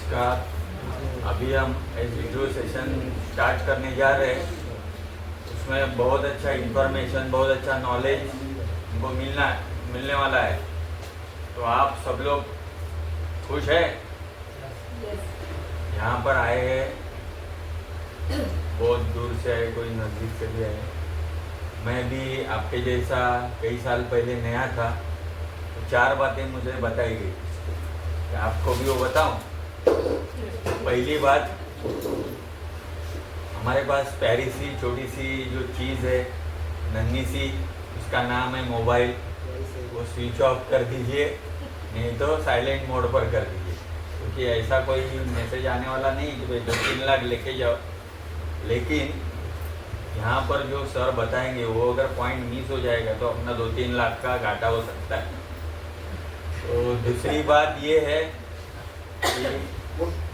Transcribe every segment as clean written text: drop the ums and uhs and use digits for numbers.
नमस्कार। अभी हम एक वीडियो सेशन स्टार्ट करने जा रहे हैं। उसमें बहुत अच्छा इंफॉर्मेशन, बहुत अच्छा नॉलेज हमको मिलने वाला है। तो आप सब लोग खुश हैं? यहाँ पर आए हैं, बहुत दूर से आए, कोई नज़दीक से भी आए। मैं भी आपके जैसा कई साल पहले नया था, तो 4 बातें मुझे बताई गई, आपको भी वो बताऊं। पहली बात, हमारे पास प्यारी सी छोटी सी जो चीज़ है, नन्ही सी, उसका नाम है मोबाइल। वो स्विच ऑफ कर दीजिए, नहीं तो साइलेंट मोड पर कर दीजिए, क्योंकि ऐसा कोई मैसेज आने वाला नहीं कि भाई 2-3 लाख लेके जाओ। लेकिन यहाँ पर जो सर बताएंगे वो अगर पॉइंट मिस हो जाएगा तो अपना 2-3 लाख का घाटा हो सकता है। तो दूसरी बात ये है कि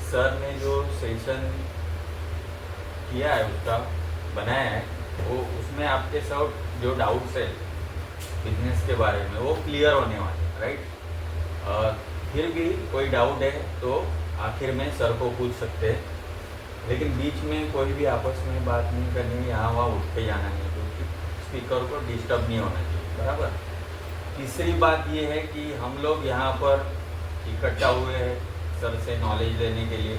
सर ने जो सेशन किया है, उसका बनाया है, वो उसमें आपके सब जो डाउट्स है बिजनेस के बारे में वो क्लियर होने वाले हैं, राइट। फिर भी कोई डाउट है तो आखिर में सर को पूछ सकते हैं, लेकिन बीच में कोई भी आपस में बात नहीं करनी, यहाँ वहाँ उठ के जाना नहीं, क्योंकि स्पीकर को डिस्टर्ब नहीं होना चाहिए, बराबर। तीसरी बात ये है कि हम लोग यहाँ पर इकट्ठा हुए हैं सर से नॉलेज लेने के लिए,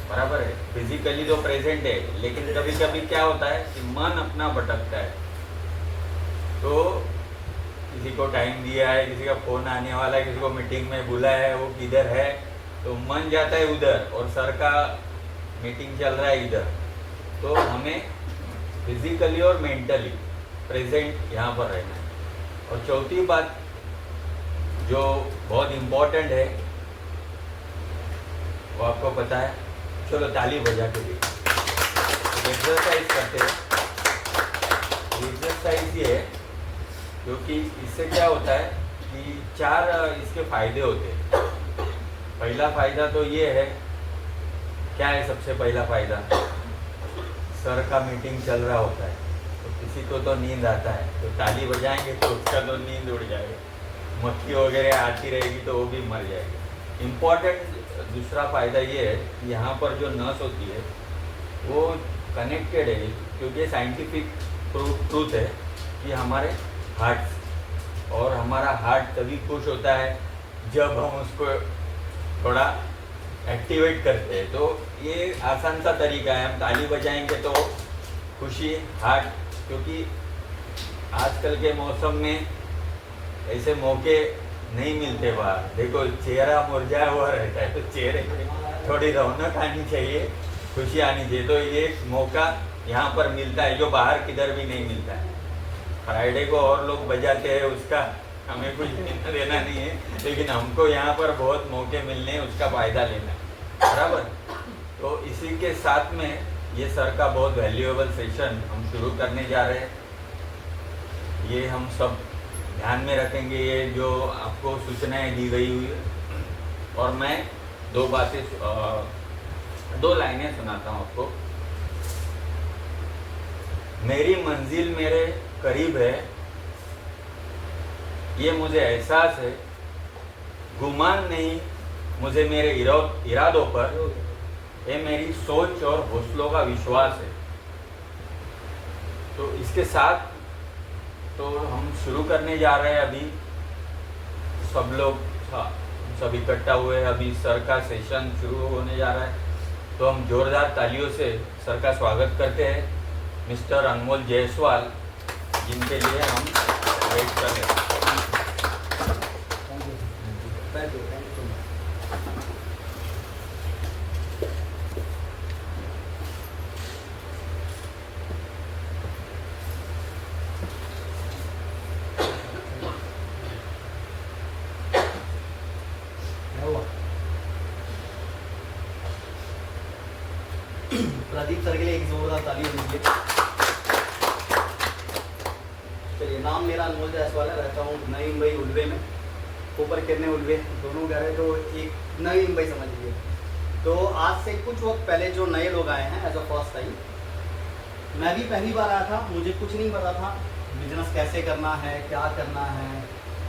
बराबर है। फिजिकली तो प्रेजेंट है, लेकिन कभी कभी क्या होता है कि मन अपना भटकता है। तो किसी को टाइम दिया है, किसी का फ़ोन आने वाला है, किसी को मीटिंग में बुलाया है, वो किधर है, तो मन जाता है उधर, और सर का मीटिंग चल रहा है इधर। तो हमें फिजिकली और मेंटली प्रेजेंट यहाँ पर रहना है। और चौथी बात जो बहुत इम्पोर्टेंट है, वो आपको पता है, चलो ताली बजा के देखो। एक्सरसाइज करते हैं। एक्सरसाइज ये है क्योंकि इससे क्या होता है कि 4 इसके फायदे होते हैं। पहला फायदा तो ये है, क्या है सबसे पहला फायदा? सर का मीटिंग चल रहा होता है तो किसी को तो नींद आता है, तो ताली बजाएंगे तो उसका तो नींद उड़ जाएगा। मक्खी वगैरह आती रहेगी तो वो भी मर जाएगी। इम्पॉर्टेंट दूसरा फ़ायदा ये है कि यहाँ पर जो नस होती है वो कनेक्टेड है, क्योंकि साइंटिफिक ट्रूथ है कि हमारे हार्ट, और हमारा हार्ट तभी खुश होता है जब हम उसको थोड़ा एक्टिवेट करते हैं। तो ये आसान सा तरीका है, हम ताली बजाएंगे तो खुशी हार्ट, क्योंकि आजकल के मौसम में ऐसे मौके नहीं मिलते बाहर। देखो, चेहरा मुरझाया हुआ रहता है, तो चेहरे पे थोड़ी रौनक आनी चाहिए, खुशी आनी चाहिए। तो ये मौका यहाँ पर मिलता है जो बाहर किधर भी नहीं मिलता है। फ्राइडे को और लोग बजाते हैं, उसका हमें कुछ देना नहीं है, लेकिन हमको यहाँ पर बहुत मौके मिलने हैं, उसका फ़ायदा लेना है, बराबर। तो इसी के साथ में ये सर का बहुत वैल्यूएबल सेशन हम शुरू करने जा रहे हैं। ये हम सब ध्यान में रखेंगे, ये जो आपको सूचनाएं दी गई हुई है। और मैं 2 लाइनें सुनाता हूँ आपको। मेरी मंजिल मेरे करीब है, ये मुझे एहसास है, गुमान नहीं मुझे मेरे इरादों पर, ये मेरी सोच और हौसलों का विश्वास है। तो इसके साथ तो हम शुरू करने जा रहे हैं। अभी सब लोग सब इकट्ठा हुए हैं, अभी सर का सेशन शुरू होने जा रहा है। तो हम जोरदार तालियों से सर का स्वागत करते हैं, मिस्टर अनमोल जायसवाल, जिनके लिए हम वेट कर रहे हैं। प्रदीप सर के लिए एक जोरदार ताली दीजिए। चलिए, नाम मेरा अनमोल जायसवाल है, रहता हूँ नई मुंबई उल्वे में, ऊपर किरने उल्वे दोनों घर है, तो एक नई मुंबई समझ लीजिए। तो आज से कुछ वक्त पहले जो नए लोग आए हैं एज अ फर्स्ट टाइम, मैं भी पहली बार आया था, मुझे कुछ नहीं पता था बिजनेस कैसे करना है, क्या करना है,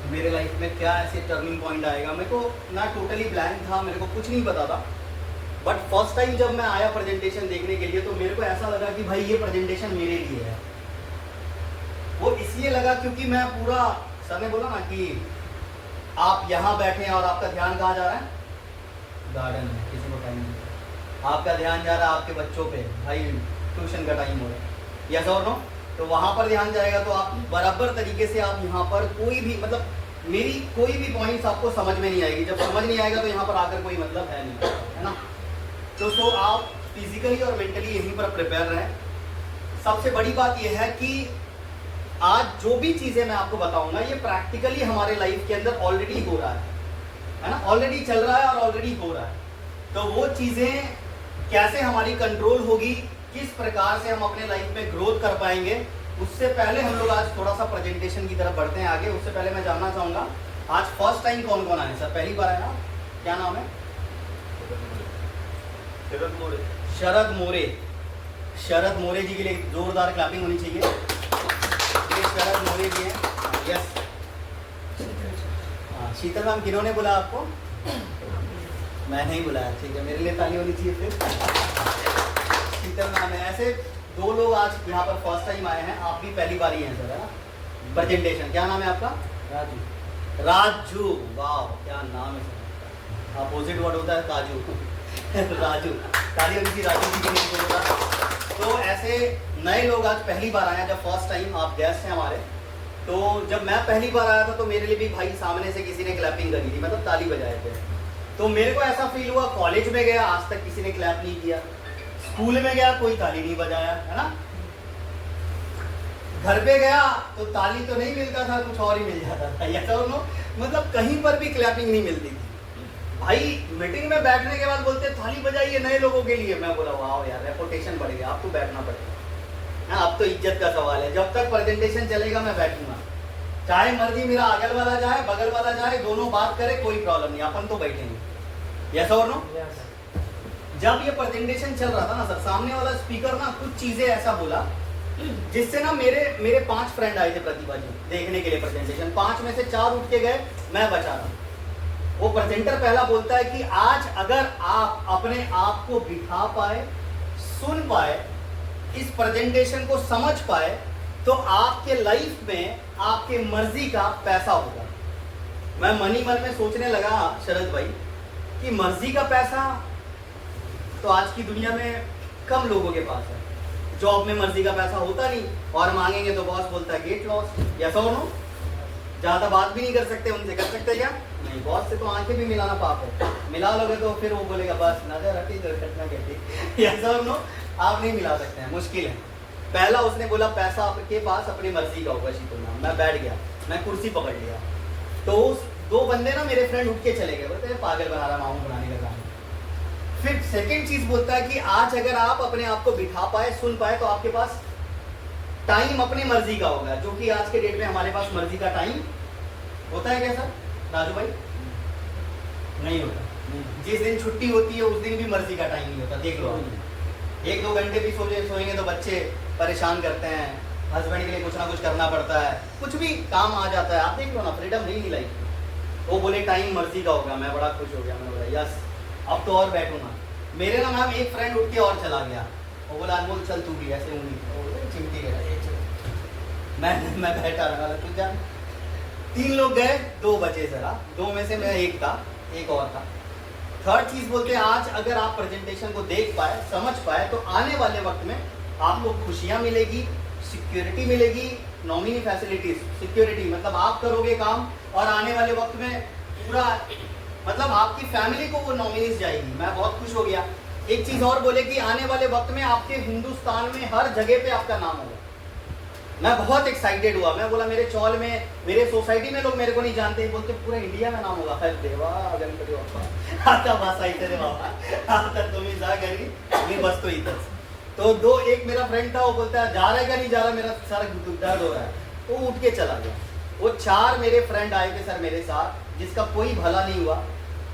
मेरे लाइफ में क्या ऐसे टर्निंग पॉइंट आएगा। मेरे को ना टोटली ब्लैंक था, मेरे को कुछ नहीं पता था। बट फर्स्ट टाइम जब मैं आया प्रेजेंटेशन देखने के लिए तो मेरे को ऐसा लगा कि भाई ये प्रेजेंटेशन मेरे लिए है। वो इसलिए लगा क्योंकि मैं पूरा, सर ने बोला ना कि आप यहाँ बैठे हैं और आपका ध्यान कहाँ जा रहा है, गार्डन में, किसी को टाइम नहीं, आपका ध्यान जा रहा है आपके बच्चों पे, भाई ट्यूशन का टाइम हो रहा है, यस और नो, तो वहाँ पर ध्यान जाएगा तो आप बराबर तरीके से आप यहाँ पर कोई भी मतलब मेरी कोई भी पॉइंट्स आपको समझ में नहीं आएगी। जब समझ नहीं आएगा तो यहाँ पर आकर कोई मतलब है नहीं, है ना। तो सो आप फिजिकली और मेंटली यहीं पर प्रिपेयर रहें। सबसे बड़ी बात यह है कि आज जो भी चीज़ें मैं आपको बताऊंगा ये प्रैक्टिकली हमारे लाइफ के अंदर ऑलरेडी हो रहा है ना, ऑलरेडी चल रहा है और ऑलरेडी हो रहा है। तो वो चीज़ें कैसे हमारी कंट्रोल होगी, किस प्रकार से हम अपने लाइफ में ग्रोथ कर पाएंगे, उससे पहले हम लोग आज थोड़ा सा प्रेजेंटेशन की तरफ बढ़ते हैं आगे। उससे पहले मैं जानना चाहूँगा आज फर्स्ट टाइम कौन कौन आए सर, पहली बार आए ना, क्या नाम है? शरद मोरे। शरद मोरे, शरद मोरे जी के लिए जोरदार क्लैपिंग होनी चाहिए। ये शरद मोरे जी हैं, यस। हाँ, शीतल मैम किन्होंने बोला आपको? मैं नहीं बुलाया, ठीक है, मेरे लिए ताली होनी चाहिए फिर। शीतल मैम है। ऐसे दो लोग आज यहाँ पर फर्स्ट टाइम आए हैं, आप भी पहली बार ही हैं सर, है ना। प्रेजेंटेशन, क्या नाम है आपका? राजू। राजू, वाह क्या नाम है सर, अपोजिट वर्ड होता है काजू। राजू, ताली होनी चाहिए राजू जी के लिए जोरदार। तो ऐसे नए लोग आज पहली बार आए हैं, जब फर्स्ट टाइम आप गेस्ट हैं हमारे। तो जब मैं पहली बार आया था तो मेरे लिए भी भाई सामने से किसी ने क्लैपिंग करी थी, मतलब ताली बजाए थे। तो मेरे को ऐसा फील हुआ, कॉलेज में गया आज तक किसी ने क्लैप नहीं किया, स्कूल में गया कोई ताली नहीं बजाया, है ना। घर पे गया तो ताली तो नहीं मिलता था, कुछ और ही मिल जाता था, या तो मतलब कहीं पर भी क्लैपिंग नहीं मिलती थी। भाई मीटिंग में बैठने के बाद बोलते थाली बजाइए नए लोगों के लिए। मैं बोला वाह यार, रेपुटेशन बढ़ गया, अब तो बैठना पड़ेगा। हाँ, अब तो इज्जत का सवाल है, जब तक प्रेजेंटेशन चलेगा मैं बैठूंगा, चाहे मर्जी मेरा आगल वाला जाए बगल वाला जाए, दोनों बात करे कोई प्रॉब्लम नहीं, अपन तो बैठेंगे, यस और नो। जब ये प्रेजेंटेशन चल रहा था ना सर, सामने वाला स्पीकर ना कुछ चीजें ऐसा बोला जिससे ना मेरे 5 फ्रेंड आए थे प्रतिभा जी देखने के लिए प्रेजेंटेशन। 5 में से 4 उठ के गए, मैं बचा रहा। वो प्रेजेंटर पहला बोलता है कि आज अगर आप अपने आप को बिठा पाए, सुन पाए, इस प्रेजेंटेशन को समझ पाए, तो आपके लाइफ में आपके मर्जी का पैसा होगा। मैं मन ही मन में सोचने लगा शरद भाई कि मर्जी का पैसा तो आज की दुनिया में कम लोगों के पास है। जॉब में मर्जी का पैसा होता नहीं, और मांगेंगे तो बॉस बोलता है गेट लॉस, या सो नो। ज्यादा बात भी नहीं कर सकते उनसे, कर सकते क्या? नहीं, बॉस से तो आंखें भी मिलाना पाप है, मिला लोगे तो फिर वो बोलेगा बस नजर हटी दुर्घटना घटी, या सो नो। आप नहीं मिला सकते हैं, मुश्किल है। पहला उसने बोला पैसा आपके पास अपनी मर्जी का होगा शीतल नाम। मैं बैठ गया, मैं कुर्सी पकड़ लिया। तो उस 2 बंदे ना मेरे फ्रेंड उठ के चले गए, बोलते हैं पागल बना रहा मामू बनाने का काम। फिर सेकंड चीज बोलता है कि आज अगर आप अपने आप को बिठा पाए, सुन पाए, तो आपके पास टाइम अपनी मर्जी का होगा, जो कि आज के डेट में हमारे पास मर्जी का टाइम होता है क्या सर राजू भाई? नहीं होता। जिस दिन छुट्टी होती है उस दिन भी मर्जी का टाइम नहीं होता, देख लो। 1-2 घंटे भी सोएंगे तो बच्चे परेशान करते हैं, हस्बैंड के लिए कुछ ना कुछ करना पड़ता है, कुछ भी काम आ जाता है। आप देख लो ना, फ्रीडम नहीं लाइफ। वो बोले टाइम मर्जी का होगा, मैं बड़ा खुश हो गया। मैं बोला यस, अब तो और बैठूंगा। मेरे ना मैम एक फ्रेंड उठ के और चला गया, वो बोला अनमोल चल तू भी, ऐसे उंगली चिमटी गया, मैं बैठा रहा, तू जा। 3 लोग गए, 2 बचे जरा, 2 में से मैं एक था, एक और था। थर्ड चीज बोलते हैं आज अगर आप प्रेजेंटेशन को देख पाए, समझ पाए, तो आने वाले वक्त में आपको खुशियां मिलेगी, सिक्योरिटी मिलेगी, नॉमिनी फैसिलिटीज। सिक्योरिटी मतलब आप करोगे काम और आने वाले वक्त में पूरा मतलब आपकी फैमिली को वो नॉमिनीज जाएगी। मैं बहुत खुश हो गया। एक चीज और बोले कि आने वाले वक्त में आपके हिंदुस्तान में हर जगह पे आपका नाम होगा। मैं बहुत एक्साइटेड हुआ। मैं बोला मेरे चौल में, मेरे सोसाइटी में लोग मेरे को नहीं जानते, बोलते पूरा इंडिया में नाम होगा। अरे देवा गणपति बाप्पा आता बस आई थे बाबा आता तुम्हें जा करी नहीं बस तो इधर। तो एक मेरा फ्रेंड था, वो बोलता है जा रहा है क्या नहीं जा रहा, मेरा सर दर्द हो रहा है, वो उठ के चला गया। वो 4 मेरे फ्रेंड आए थे सर मेरे साथ, जिसका कोई भला नहीं हुआ,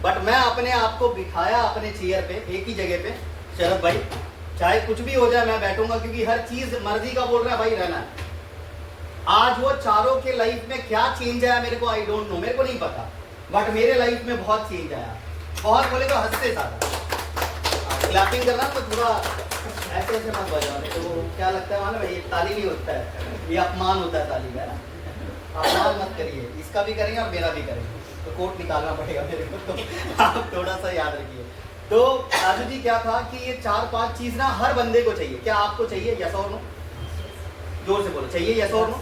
बट मैं अपने आप को बिठाया अपने चेयर पे, एक ही जगह पे। शरद भाई चाहे कुछ भी हो जाए मैं बैठूंगा, क्योंकि हर चीज मर्जी का बोल रहा है भाई, रहना है। आज वो चारों के लाइफ में क्या चेंज आया मेरे को आई डोंट नो, मेरे को नहीं पता, बट मेरे लाइफ में बहुत चेंज आया। बहुत बोले तो हद से ज्यादा। क्लैपिंग करना तो थोड़ा ऐसे ऐसे मत बजाओ, नहीं तो क्या लगता है मालूम है, ये ताली नहीं होता है, ये अपमान होता है ताली का, है ना। अपमान मत करिए, इसका भी करेंगे और मेरा भी करेंगे, तो कोट निकालना पड़ेगा मेरे को, तो आप थोड़ा सा याद रखिए। तो राजू जी क्या था कि ये 4-5 चीज ना हर बंदे को चाहिए। क्या आपको चाहिए? यस और नो? जोर से बोलो, चाहिए यस और नो?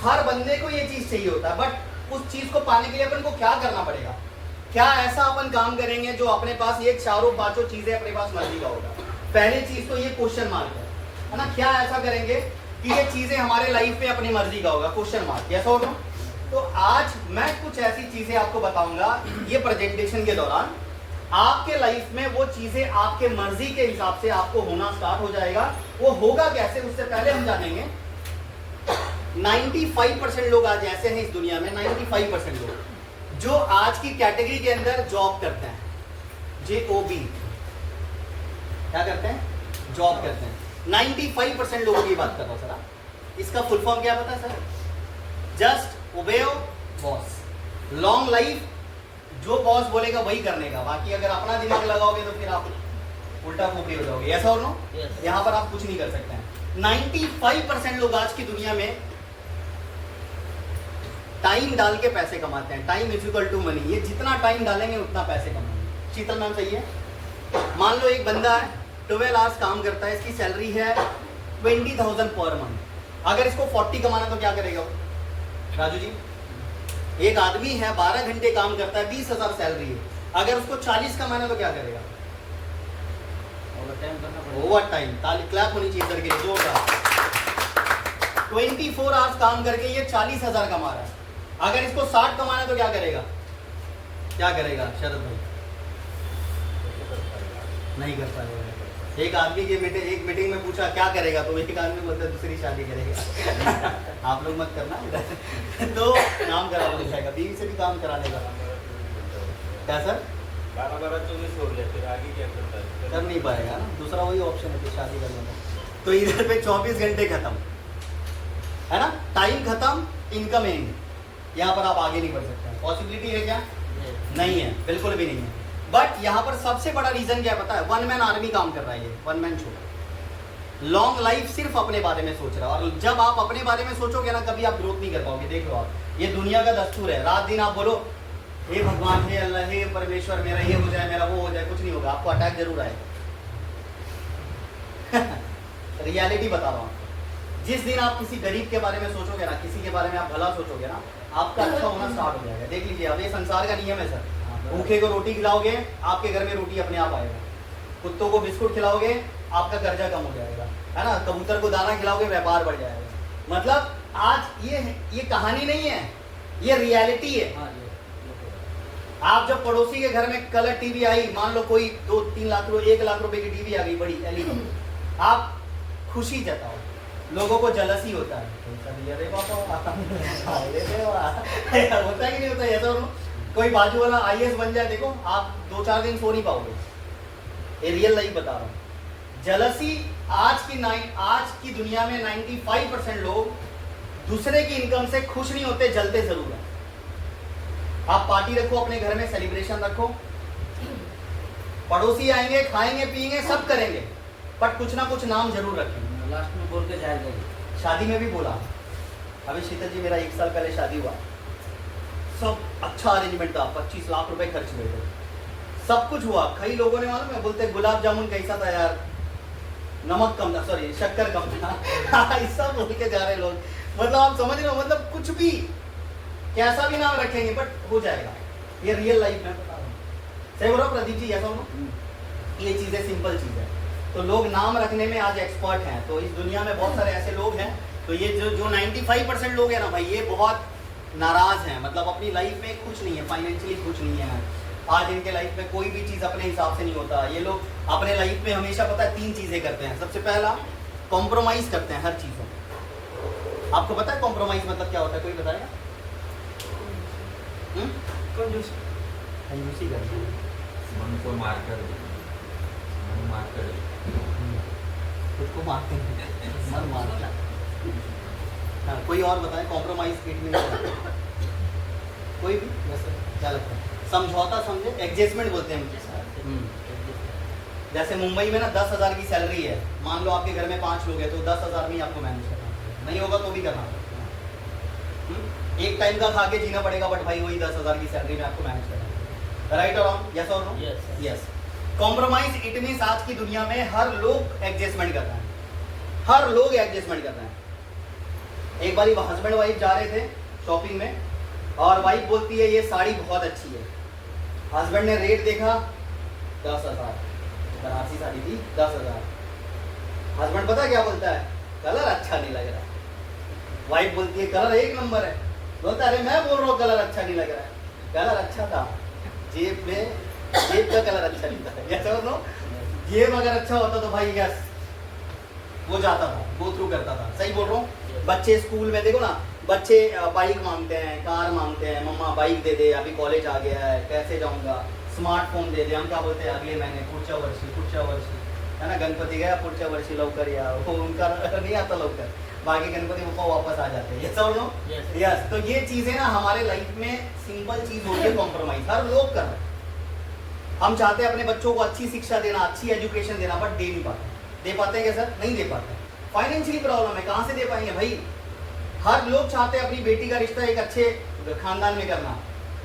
हर बंदे को ये चीज चाहिए होता है, बट उस चीज को पाने के लिए अपन को क्या करना पड़ेगा? क्या ऐसा अपन काम करेंगे जो अपने पास ये 4-5 चीजें अपने पास मर्जी का होगा? पहली चीज तो ये क्वेश्चन मार्क है ना। क्या ऐसा करेंगे कि ये चीजें हमारे लाइफ में अपनी मर्जी का होगा? क्वेश्चन मार्क, यस और नो? तो आज मैं कुछ ऐसी चीजें आपको बताऊंगा ये प्रेजेंटेशन के दौरान, आपके लाइफ में वो चीजें आपके मर्जी के हिसाब से आपको होना स्टार्ट हो जाएगा। वो होगा कैसे, उससे पहले हम जानेंगे 95% लोग आज ऐसे हैं इस दुनिया में, 95% लोग जो आज की कैटेगरी के अंदर जॉब करते हैं, JOB, क्या करते हैं? जॉब करते हैं। 95% लोगों की बात कर रहा हूं सर। इसका फुल फॉर्म क्या पता है sir? Just obey boss, long life, जो बॉस बोलेगा वही करने का, बाकी अगर अपना दिमाग लगाओगे तो फिर आप उल्टा खोपड़ी हो जाओगे, ऐसा और नो? यहाँ पर आप कुछ नहीं कर सकते हैं। 95% लोग आज की दुनिया में टाइम डाल के पैसे कमाते हैं। Time is equal to money, ये जितना टाइम डालेंगे उतना पैसे कमाएंगे। शीतल मैम सही है? मान लो एक बंदा है 12 आवर्स काम करता है, इसकी सैलरी है 20,000 पर मंथ। अगर इसको 40 कमाना तो क्या करेगा वो? राजू जी, एक आदमी है 12 घंटे काम करता है, 20,000 सैलरी है, अगर उसको 40 कमाना तो क्या करेगा? Over time. ताली क्लैप होनी चाहिए इधर के लिए, जोरदार। 24 आवर्स काम करके ये 40,000 कमा रहा है, अगर इसको 60 कमाना है तो क्या करेगा? क्या करेगा शरद भाई? नहीं कर पाएगा। एक आदमी के बेटे एक मीटिंग में पूछा क्या करेगा, तो एक आदमी बोलता दूसरी शादी करेगा। आप लोग मत करना तो नाम करा हो जाएगा, बीवी से भी काम कराने का। क्या सर? 12-24 हो गया, फिर आगे क्या करता है? कर नहीं पाएगा ना, दूसरा वही ऑप्शन है फिर शादी करने का। तो इधर पे 24 घंटे खत्म है ना, टाइम खत्म, इनकम एंड। यहाँ पर आप आगे नहीं बढ़ सकते हैं। पॉसिबिलिटी है क्या? नहीं है, बिल्कुल भी नहीं है। बट यहाँ पर सबसे बड़ा रीजन क्या पता है? वन मैन आर्मी काम कर रहा है, ये one man show. Long life सिर्फ अपने बारे में सोच रहा है, और जब आप अपने बारे में सोचोगे ना, कभी आप ग्रोथ नहीं कर पाओगे। देख लो आप, ये दुनिया का दस्तूर है। रात दिन आप बोलो हे भगवान, हे अल्लाह, हे परमेश्वर, मेरा ये हो जाए, मेरा वो हो जाए, कुछ नहीं होगा, आपको अटैक जरूर आएगा। रियलिटी बता रहा हूँ। जिस दिन आप किसी गरीब के बारे में सोचोगे ना, किसी के बारे में आप भला सोचोगे ना, आपका अच्छा होना स्टार्ट हो जाएगा। देख लीजिए, अब ये संसार का नियम है सर। भूखे को रोटी खिलाओगे, आपके घर में रोटी अपने आप आएगा। कुत्तों को बिस्कुट खिलाओगे, आपका कर्जा कम हो जाएगा, है ना। कबूतर को दाना खिलाओगे, व्यापार बढ़ जाएगा। मतलब आज ये कहानी नहीं है, ये रियलिटी है। आप जब पड़ोसी के घर में कलर टीवी आई, मान लो कोई 2-3 लाख रुपए, 1 लाख रुपए की टीवी आ गई बड़ी LED, आप खुशी जताओ, लोगों को जलसी होता है। अरे बाबा होता है कि नहीं होता? ऐसा कोई बाजू वाला IAS बन जाए, देखो आप 2-4 दिन सो नहीं पाओगे। ये रियल लाइफ बता रहा हूँ। जलसी आज की दुनिया में 95% लोग दूसरे की इनकम से खुश नहीं होते, जलते जरूर है। आप पार्टी रखो अपने घर में, सेलिब्रेशन रखो, पड़ोसी आएंगे, खाएंगे पिएंगे, सब करेंगे, बट कुछ ना कुछ नाम जरूर रखेंगे। लास्ट में बोल के जाएगा। शादी में भी बोला, अभी शीतल जी मेरा 1 साल पहले शादी हुआ, सब अच्छा अरेंजमेंट था, 25 लाख रुपए खर्च हुए थे, सब कुछ हुआ। कई लोगों ने मालूम है बोलते गुलाब जामुन कैसा था यार, नमक कम था, सॉरी शक्कर कम था। ऐसा बोल के जा रहे लोग, मतलब आप समझ रहे हो, मतलब कुछ भी कैसा भी नाम रखेंगे बट हो जाएगा। ये रियल लाइफ में बता रहा हूँ। सही बोल रहा हूँ प्रदीप जी? ऐसा हो, ये चीजें सिंपल चीज है। तो लोग नाम रखने में आज एक्सपर्ट हैं। तो इस दुनिया में बहुत सारे ऐसे लोग हैं, तो ये जो 95% लोग हैं ना भाई, ये बहुत नाराज हैं, मतलब अपनी लाइफ में कुछ नहीं है, फाइनेंशियली कुछ नहीं है। आज इनके लाइफ में कोई भी चीज़ अपने हिसाब से नहीं होता। ये लोग अपने लाइफ में हमेशा पता है 3 चीज़ें करते हैं। सबसे पहला कॉम्प्रोमाइज़ करते हैं हर चीज़ में। आपको पता है कॉम्प्रोमाइज़ मतलब क्या होता है? कोई बताएगा? कंजूसी करते हैं, मन को मार कर खुद को मारते हैं, मन मारता है। हाँ, कोई और बताए कॉम्प्रोमाइज़ इट मीन? कोई भी वैसे क्या लगता है? समझौता, समझे, एडजस्टमेंट बोलते हैं। जैसे मुंबई में ना 10,000 की सैलरी है, मान लो आपके घर में 5 लोग हैं तो 10,000 में ही आपको मैनेज करना पड़ेगा, नहीं होगा तो भी करना पड़ेगा। एक टाइम का खा के जीना पड़ेगा, बट भाई वही 10,000 की सैलरी में आपको मैनेज करना पड़ेगा। राइट और रॉन्ग, यस और no? Yes. Compromise it means आज की दुनिया में हर लोग एडजस्टमेंट कर रहे हैं, हर लोग एडजस्टमेंट कर रहे हैं। एक बार हस्बैंड वाइफ जा रहे थे शॉपिंग में और वाइफ बोलती है ये साड़ी बहुत अच्छी है। हस्बैंड ने रेट देखा 10,000, बनारसी साड़ी थी 10,000। हस्बैंड पता क्या बोलता है, कलर अच्छा नहीं लग रहा है। वाइफ बोलती है कलर एक नंबर है। बोलता अरे मैं बोल रहा हूँ कलर अच्छा नहीं लग रहा है, कलर अच्छा था, जेब का कलर अच्छा नहीं था। यस और नो? जेब अगर अच्छा होता तो भाई यस वो जाता था, गो थ्रू करता था। सही बोल रहा हूँ? बच्चे स्कूल में देखो ना, बच्चे बाइक मांगते हैं, कार मांगते हैं, मम्मा बाइक दे दे, अभी कॉलेज आ गया है, कैसे जाऊंगा, स्मार्टफोन दे दे। हम क्या बोलते हैं अगले महीने, पुढच्या वर्षी है ना, गणपति गया पुढच्या वर्षी लवकर या, वो उनका नहीं आता लवकर, बाकी गणपति बप्पा वापस आ जाते हैं। यस और नो? यस। तो ये चीजें ना हमारे लाइफ में सिंपल चीज होती है कॉम्प्रोमाइज, हर लोग कर रहे हैं। हम चाहते हैं अपने बच्चों को अच्छी शिक्षा देना, अच्छी एजुकेशन देना, बट दे नहीं पाते। दे पाते हैं क्या सर? नहीं दे पाते। फाइनेंशियली प्रॉब्लम है, कहाँ से दे पाएंगे भाई? हर लोग चाहते हैं अपनी बेटी का रिश्ता एक अच्छे खानदान में करना,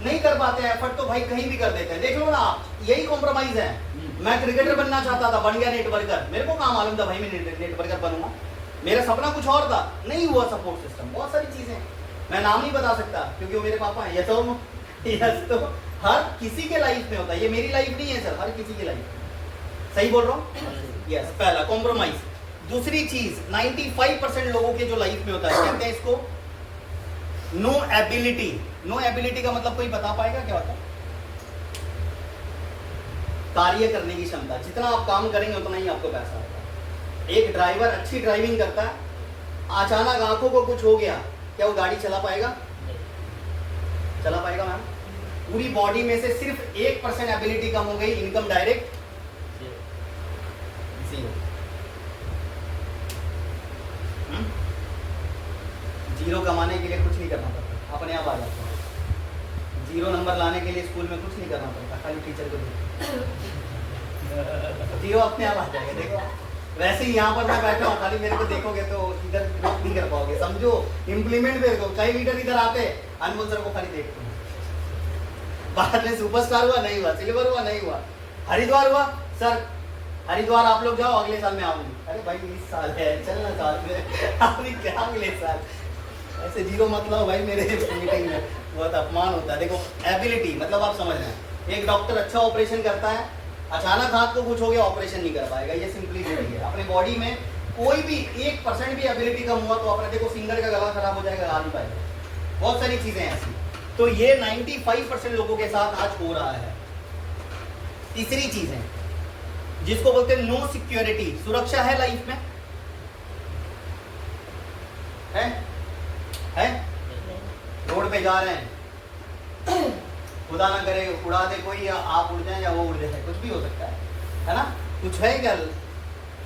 नहीं कर पाते हैं। एफर्ट तो भाई कहीं भी कर देते हैं। देख लो ना आप, यही कॉम्प्रोमाइज है। मैं क्रिकेटर बनना चाहता था, बन गया नेटवर्कर। मेरे को कहाँ मालूम था भाई मैं नेटवर्कर बनूंगा, मेरा सपना कुछ और था, नहीं हुआ सपोर्ट सिस्टम। बहुत सारी चीजें मैं नाम नहीं बता सकता क्योंकि वो मेरे पापा हैं। यस और नो? यस। तो हर किसी के लाइफ में होता है, ये मेरी लाइफ नहीं है सर, हर किसी की लाइफ। सही बोल रहा हूँ? यस। पहला कॉम्प्रोमाइज। दूसरी चीज 95% लोगों के जो लाइफ में होता है, कहते हैं इसको नो एबिलिटी। नो एबिलिटी का मतलब कोई बता पाएगा क्या होता है? कार्य करने की क्षमता। जितना आप काम करेंगे उतना ही आपको पैसा आएगा। एक ड्राइवर अच्छी ड्राइविंग करता है, अचानक आंखों को कुछ हो गया, क्या वो गाड़ी चला पाएगा? चला पाएगा मैम? पूरी बॉडी में से सिर्फ 1% एबिलिटी कम हो गई, इनकम डायरेक्ट जीरो। जीरो कमाने के लिए कुछ नहीं करना पड़ता, अपने आप आ जाता है। जीरो नंबर लाने के लिए स्कूल में कुछ नहीं करना पड़ता, खाली टीचर को जीरो अपने आप आ जाएगा। देखो वैसे ही यहाँ पर मैं बैठा हूँ, खाली मेरे को देखोगे तो इधर ग्रोथ नहीं कर पाओगे। समझो इम्प्लीमेंट मेरे को, कई लीडर इधर आते अनमोल सर को खाली देखते हैं। बाद में सुपरस्टार हुआ नहीं हुआ, सिल्वर हुआ नहीं हुआ, हरिद्वार हुआ, सर हरिद्वार आप लोग जाओ अगले साल में आऊंगी। अरे भाई 20 साल है, चलना साल में, आपने क्या अगले साल? ऐसे जीरो मतलब भाई मेरे मीटिंग में बहुत अपमान होता है। देखो एबिलिटी मतलब आप समझ रहे हैं, एक डॉक्टर अच्छा ऑपरेशन करता है, अचानक हाथ को कुछ हो गया ऑपरेशन नहीं कर पाएगा, ये सिंपलिसिटी है। अपने बॉडी में कोई भी 1% भी एबिलिटी कम हुआ तो अपने देखो सिंगर का गला खराब हो जाएगा, गा नहीं पाएगा। बहुत सारी चीजें ऐसी, तो ये 95% लोगों के साथ आज हो रहा है। तीसरी चीज है जिसको बोलते हैं नो सिक्योरिटी। सुरक्षा है लाइफ में? है? रोड पे जा रहे हैं, खुदा ना करे उड़ा दे कोई, या आप उड़ जाए या वो उड़ जाए, कुछ भी हो सकता है ना? कुछ है क्या?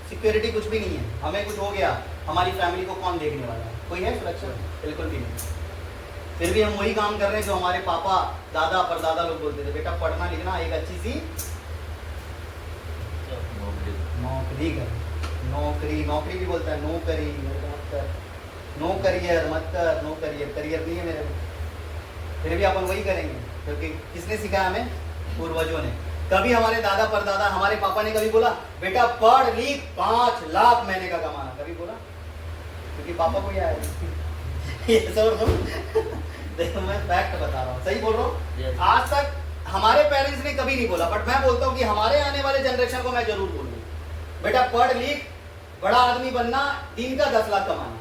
सिक्योरिटी कुछ भी नहीं है। हमें कुछ हो गया, हमारी फैमिली को कौन देखने वाला है? कोई है सुरक्षा? बिल्कुल भी नहीं। फिर भी हम वही काम कर रहे हैं जो हमारे पापा दादा परदादा लोग बोलते थे, बेटा पढ़ना लिखना, एक अच्छी सी नौकरी कर। नौकरी भी बोलता है, नौकरी मत कर, नो करियर मत कर, नो करियर, करियर नहीं है मेरे में। फिर भी अपन वही करेंगे क्योंकि किसने सिखाया हमें? पूर्वजों ने। कभी हमारे दादा परदादा, हमारे पापा ने कभी बोला बेटा पढ़ लिख 5 लाख महीने का कमाना? कभी बोला? क्योंकि पापा को आया ये सब देखो मैं फैक्ट बता रहा हूँ, सही बोल रहा हूँ। आज तक हमारे पेरेंट्स ने कभी नहीं बोला, बट मैं बोलता हूँ कि हमारे आने वाले जनरेशन को मैं जरूर बोलूँ, बेटा पढ़ लिख, बड़ा आदमी बनना, दिन का 10 लाख कमाना।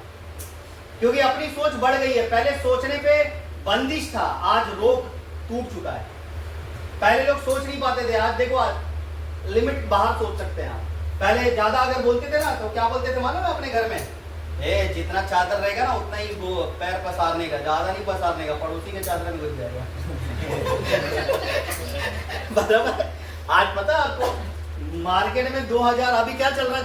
क्योंकि अपनी सोच बढ़ गई है। पहले सोचने पे बंदिश था, आज रोक टूट चुका है। पहले लोग सोच नहीं पाते थे, आज देखो आज लिमिट बाहर सोच सकते हैं आप। पहले ज्यादा अगर बोलते थे ना तो क्या बोलते थे मालूम है अपने घर में? जितना चादर रहेगा ना उतना ही वो पैर पसारने का, ज्यादा नहीं पसारने का, पड़ोसी के चादर में घुस जाएगा। बराबर। आज पता है आपको मार्केट में 2000 अभी क्या चल रहा है?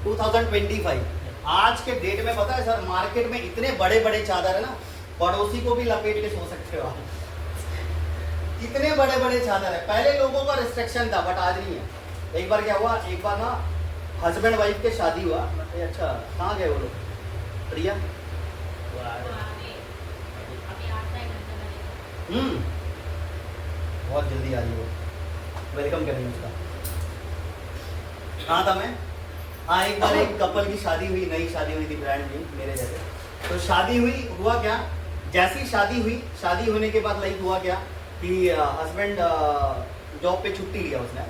2025 आज के डेट में पता है सर, मार्केट में इतने बड़े बड़े चादर है ना, पड़ोसी को भी लपेट के सो सकते हो आप। कितने बड़े बड़े चादर है। पहले लोगों का रिस्ट्रिक्शन था बट आज नहीं है। एक बार क्या हुआ, एक बार ना हस्बैंड वाइफ के शादी हुआ। अच्छा कहाँ गए वो लोग? प्रिया वो आ रहे बहुत जल्दी आ रही है वो, वेलकम करेंगे उसका। कहाँ था मैं? हाँ, एक बार एक कपल की शादी हुई, नई शादी हुई थी, ब्रांड न्यू मेरे जैसे। तो शादी हुई, हुआ क्या, जैसी शादी हुई, शादी होने के बाद लाइक हुआ क्या कि हस्बैंड जॉब पे छुट्टी लिया, उसने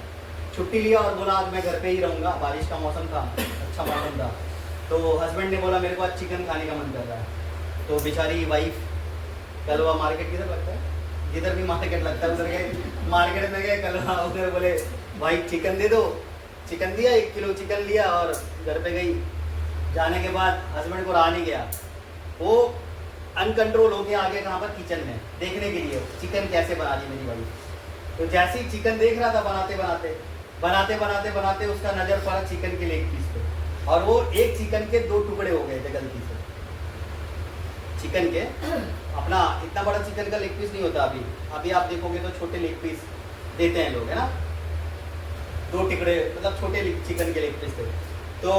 छुट्टी लिया और बोला आज मैं घर पे ही रहूँगा। बारिश का मौसम था, अच्छा मौसम था। तो हस्बैंड ने बोला मेरे को आज चिकन खाने का मन कर रहा है। तो बेचारी वाइफ, कल वह मार्केट किधर लगता है, जिधर भी मार्केट लगता है उधर गए, मार्केट में गए कल, उधर बोले भाई चिकन दे दो। चिकन दिया, 1 किलो चिकन लिया और घर पे गई। जाने के बाद हस्बैंड को रहा नहीं गया, वो अनकंट्रोल हो गया, आगे कहाँ पर, किचन में देखने के लिए चिकन कैसे बना रही मेरी वाइफ। तो जैसे ही चिकन देख रहा था, बनाते बनाते उसका नज़र पड़ा चिकन के लेग पीस पे, और वो एक चिकन के 2 टुकड़े हो गए थे गलती से। चिकन के, अपना इतना बड़ा चिकन का लेग पीस नहीं होता। अभी आप देखोगे तो छोटे लेग पीस देते हैं लोग, है ना, 2 टुकड़े, मतलब छोटे चिकन के लेग पीस थे। तो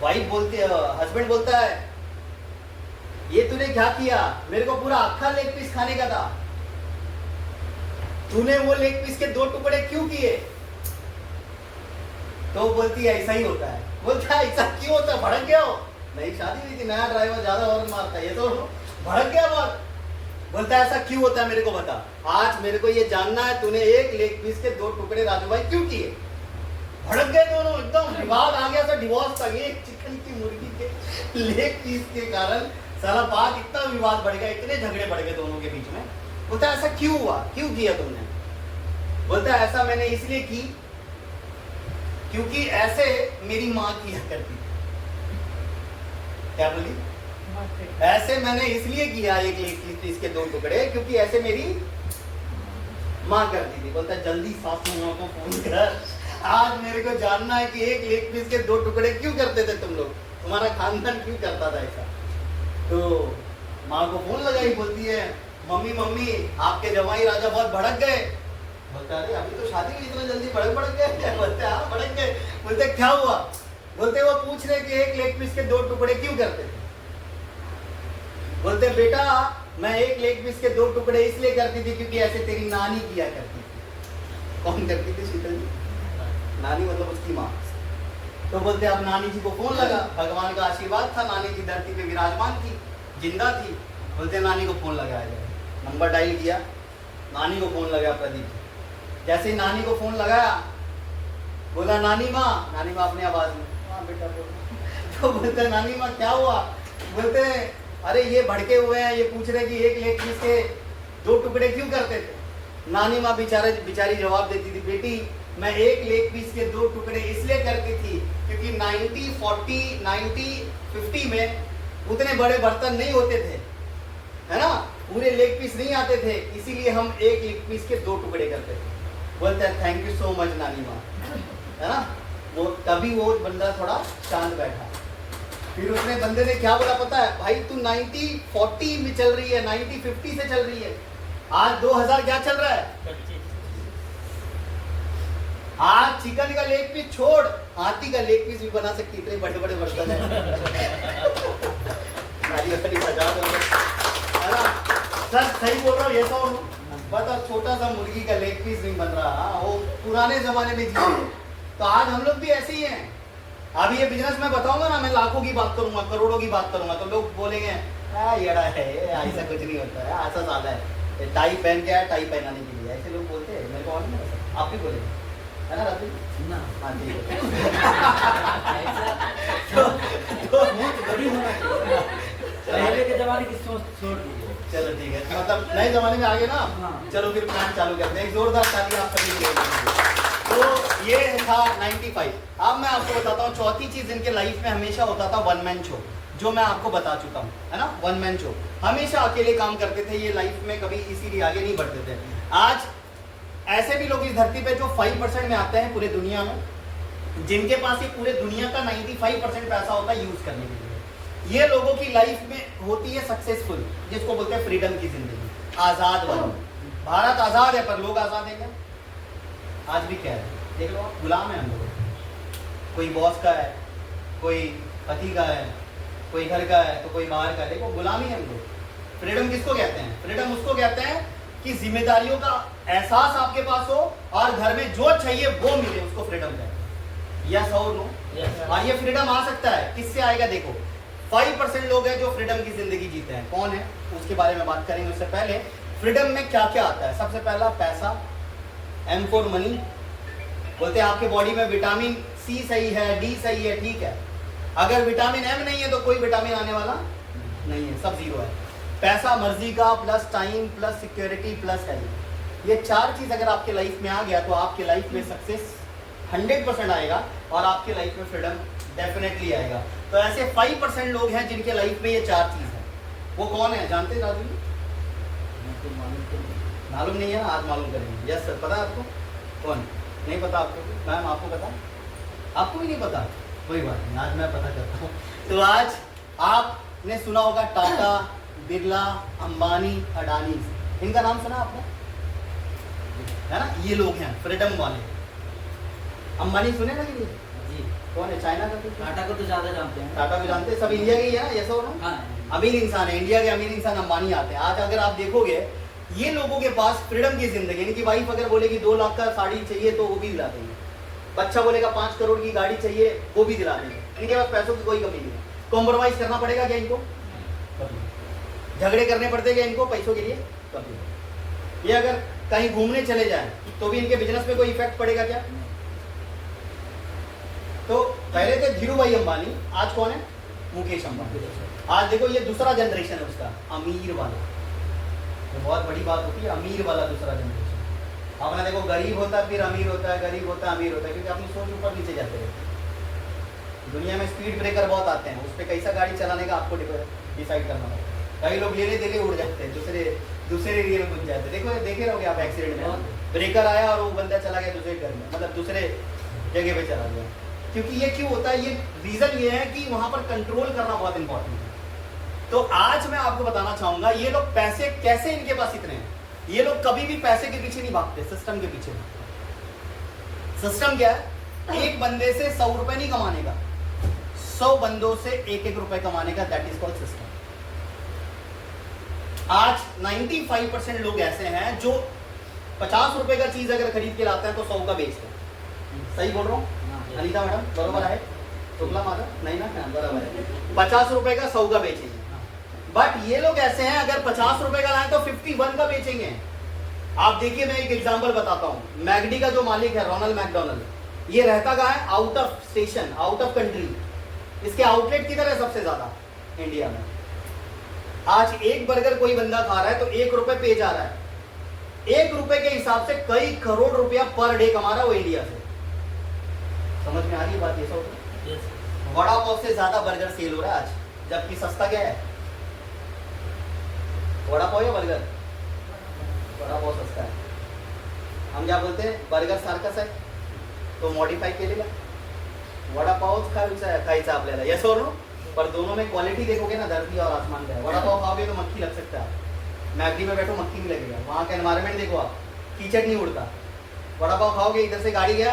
वाइफ बोलती है, हस्बैंड बोलता है ये तूने क्या किया, मेरे को पूरा अक्खा लेग पीस खाने का था, तूने वो लेग पीस के 2 टुकड़े क्यों किए? तो बोलती है ऐसा ही होता है। बोलता है ऐसा क्यों होता है, भड़क गया हो? नई शादी हुई थी, नया ड्राइवर ज्यादा हॉर्न मारता है, ये तो भड़क गया बहुत। बोलता है ऐसा क्यों होता है, मेरे को बता, आज मेरे को ये जानना है, तूने एक लेग पीस के 2 टुकड़े राजू भाई क्यों किए? भड़क गए दोनों, एकदम विवाद आ गया, डिवोर्स का। एक चिकन की मुर्गी के लेग पीस के कारण सारा बात, इतना विवाद बढ़ गया, इतने झगड़े बढ़ गए दोनों के बीच में। बोलता है ऐसा क्यों हुआ, क्यों किया तुमने? बोलता है ऐसा मैंने इसलिए की क्योंकि ऐसे मेरी माँ किया करती थी। क्या बोली? ऐसे मैंने इसलिए किया एक लेग पीस के 2 टुकड़े क्योंकि ऐसे मेरी माँ करती थी। बोलता है जल्दी सास माँ को फोन कर, आज मेरे को जानना है कि एक लेग पीस के 2 टुकड़े क्यों करते थे तुम लोग, तुम्हारा खानदान क्यों करता था ऐसा? तो माँ को फोन लगाई, बोलती है मम्मी आपके जवाई राजा बहुत भड़क गए। बोलता है अरे अभी तो शादी हुई, इतना जल्दी भड़क गए? बोलते हाँ भड़क गए। बोलते क्या हुआ? बोलते वो पूछ रहे कि एक लेग पीस के 2 टुकड़े क्यों करते थे? बोलते बेटा मैं एक लेग पीस के 2 टुकड़े इसलिए करती थी क्योंकि ऐसे तेरी नानी किया करती थी। कौन करती थी? शीतल जी, नानी मतलब उसकी माँ। तो बोलते अब नानी जी को फोन लगा, भगवान का आशीर्वाद था, नानी जी धरती पे विराजमान थी, जिंदा थी। बोलते नानी को फोन लगाया जाए, नंबर डायल किया, नानी को फोन लगाया प्रदीप। जैसे ही नानी को फोन लगाया, बोला नानी माँ अपनी आवाज में, हाँ बेटा बोलो। तो बोलते नानी माँ क्या हुआ? बोलते अरे ये भड़के हुए हैं, ये पूछ रहे कि एक लेग पीस के 2 टुकड़े क्यों करते थे? नानी माँ बेचारी जवाब देती थी, बेटी मैं एक लेग पीस के 2 टुकड़े इसलिए करती थी क्योंकि 90, 40, 90, 50 में उतने बड़े बर्तन नहीं होते थे, है ना, पूरे लेग पीस नहीं आते थे, इसीलिए हम एक लेग पीस के 2 टुकड़े करते थे। बोलते हैं थैंक यू सो मच नानी माँ, है ना। वो तभी वो बंदा थोड़ा शांत बैठा। फिर उसने बंदे ने क्या बोला पता है? भाई तू 90, 40 में चल रही है, 90, 50 से चल रही है, आज 2000 क्या चल रहा है? आज चिकन का लेग पीस छोड़, हाथी का लेग पीस भी बना सकती, इतने बड़े बड़े बर्तन है ना। सर सही बोल रहा हूँ, ये तो बता छोटा सा मुर्गी का लेग पीस नहीं बन रहा, वो पुराने जमाने में जी। तो आज हम लोग भी ऐसे ही हैं। अभी ये बिजनेस मैं बताऊंगा ना, मैं लाखों की बात करूंगा, करोड़ों की बात करूंगा, तो लोग बोलेंगे येड़ा है, ऐसा कुछ नहीं होता है, ऐसा साला है, टाई पहन के आया टाई पहनाने के लिए, ऐसे लोग बोलते हैं। मेरे को और नहीं पता, आप भी बोलेंगे, है ना राजू? ना हाँ ठीक है। पहले के जमाने की सोच छोड़ दीजिए। चलो ठीक है, मतलब नए जमाने में आ गए ना। हाँ। चलो फिर प्लान चालू करते हैं, एक जोरदार ताली आप सभी के लिए। तो ये था 95। अब मैं आपको बताता हूँ चौथी चीज इनके लाइफ में हमेशा होता था, वन मैन शो, जो मैं आपको बता चुका हूँ, है ना। वन मैन शो, हमेशा अकेले काम करते थे ये, लाइफ में कभी इसीलिए आगे नहीं बढ़ते थे। आज ऐसे भी लोग इस धरती पे जो 5% में आते हैं पूरे दुनिया में, जिनके पास ये पूरे दुनिया का 95% पैसा होता है यूज करने के लिए। ये लोगों की लाइफ में होती है सक्सेसफुल, जिसको बोलते हैं फ्रीडम की जिंदगी, आजाद वाली। भारत आजाद है पर लोग आजाद है क्या? आज भी कह रहे हैं, देख लो आप, गुलाम है हम लोग। कोई बॉस का है, कोई पति का है, कोई घर का है तो कोई बाहर का है, देखो गुलामी है हम लोग। फ्रीडम किसको कहते हैं? फ्रीडम उसको कहते हैं कि जिम्मेदारियों का एहसास आपके पास हो और घर में जो चाहिए वो मिले, उसको फ्रीडम कहते हैं। यस और नो? और ये फ्रीडम आ सकता है, किससे आएगा? देखो 5% लोग हैं जो फ्रीडम की जिंदगी जीते हैं। कौन है उसके बारे में बात करेंगे। उससे पहले फ्रीडम में क्या क्या आता है? सबसे पहला पैसा, M फॉर मनी। बोलते हैं आपके बॉडी में विटामिन C सही है, D सही है, ठीक है। अगर विटामिन M नहीं है तो कोई विटामिन आने वाला नहीं है, सब जीरो है। पैसा, मर्जी का, plus time, plus security, plus health, ये 4 चीज अगर आपके लाइफ में आ गया तो आपके लाइफ में सक्सेस 100% आएगा और आपके लाइफ में फ्रीडम डेफिनेटली आएगा। तो ऐसे 5% लोग हैं जिनके लाइफ में ये 4 चीज है। वो कौन है जानते हैं राजू जी? मालूम नहीं है ना, आज मालूम करेंगे। यस सर, पता है आपको? कौन नहीं पता आपको? मैम आपको पता? आपको भी नहीं पता? कोई बात नहीं, आज मैं पता करता हूँ। तो आज आपने सुना होगा टाटा, बिरला, अंबानी, अडानी, इनका नाम सुना आपने? है ना, ये लोग हैं फ्रीडम वाले। अंबानी सुने ना ये? जी। कौन है? चाइना का? टाटा को तो ज्यादा जानते हैं। टाटा भी जानते हैं, सब इंडिया के ही है ना, ये सब हाँ। अमीर इंसान है, इंडिया के अमीर इंसान अंबानी आते हैं। आज अगर आप देखोगे ये लोगों के पास फ्रीडम की जिंदगी, इनकी वाइफ अगर बोलेगी 2 लाख का साड़ी चाहिए तो वो भी दिला देंगे। बच्चा बोलेगा 5 करोड़ की गाड़ी चाहिए, वो भी दिला देंगे। इनके पास पैसों की कोई कमी नहीं है। कॉम्प्रोमाइज करना पड़ेगा क्या इनको? झगड़े करने पड़ते क्या इनको पैसों के लिए? कभी। ये अगर कहीं घूमने चले जाएं तो भी इनके बिजनेस में कोई इफेक्ट पड़ेगा क्या? तो पहले थे धीरू भाई अंबानी, आज कौन है? मुकेश अंबानी। आज देखो ये दूसरा जनरेशन है उसका, अमीर वाला। तो बहुत बड़ी बात होती है, अमीर वाला दूसरा जनरेशन। अपना देखो गरीब होता है फिर अमीर होता है, गरीब होता है अमीर होता है, क्योंकि अपनी सोच ऊपर नीचे जाते रहते। दुनिया में स्पीड ब्रेकर बहुत आते हैं, उस पर कैसा गाड़ी चलाने का आपको डिसाइड करना होगा। कई लोग लेने देने उड़ जाते हैं, दूसरे एरिया में घुस जाते हैं। देखो देखे रहोगे आप एक्सीडेंट में, ब्रेकर आया और वो बंदा चला गया दूसरे घर में, मतलब दूसरे जगह पे चला गया। क्योंकि ये क्यों होता है? ये रीजन ये है कि वहां पर कंट्रोल करना बहुत इंपॉर्टेंट है। तो आज मैं आपको बताना चाहूंगा ये लोग पैसे कैसे इनके पास इतने हैं। ये लोग कभी भी पैसे के पीछे नहीं भागते, सिस्टम के पीछे भागते। सिस्टम क्या है? एक बंदे से 100 रुपए नहीं कमाने का, 100 बंदों से 1-1 रुपए कमाने का, दैट इज कॉल्ड सिस्टम। आज 95% लोग ऐसे हैं जो 50 रुपए का चीज अगर खरीद के लाते हैं तो 100 का बेचते हैं। सही बोल रहा हूँ अनीता मैडम? बरोबर है? शुक्ला माता नहीं ना? बराबर है। 50 रुपए का 100 का बेचेंगे। बट ये लोग ऐसे हैं अगर 50 रुपए का लाए तो 51 का बेचेंगे। आप देखिए, मैं एक एग्जांपल बताता हूं। मैगडी का जो मालिक है रोनाल्ड मैकडोनल्ड, ये रहता कहाँ है? Out of station, out of country. इसके आउटलेट किधर है सबसे ज्यादा? इंडिया में। आज एक बर्गर कोई बंदा खा रहा है तो 1 रुपए पे जा रहा है। 1 रुपए के हिसाब से कई करोड़ रुपया पर डे कमा रहा है वो इंडिया से। समझ में आ रही बात? ये सब वड़ा पाव से ज्यादा बर्गर सेल हो रहा है आज, जबकि सस्ता क्या है? वड़ा पाव या बर्गर? वड़ा पाव सस्ता है। हम क्या बोलते हैं? बर्गर सारखंच आहे, तो मॉडिफाई केलेला वड़ा पावच खायचा आपल्याला, यस और नो? पर दोनों में क्वालिटी देखोगे ना, धरती और आसमान का है। वड़ा पाव खाओगे तो मक्खी लग सकता है, मैगडी में बैठो मक्खी भी लगेगा। वहाँ का एनवायरमेंट देखो आप, कीचड़ नहीं उड़ता। वड़ा पाव खाओगे, इधर से गाड़ी गया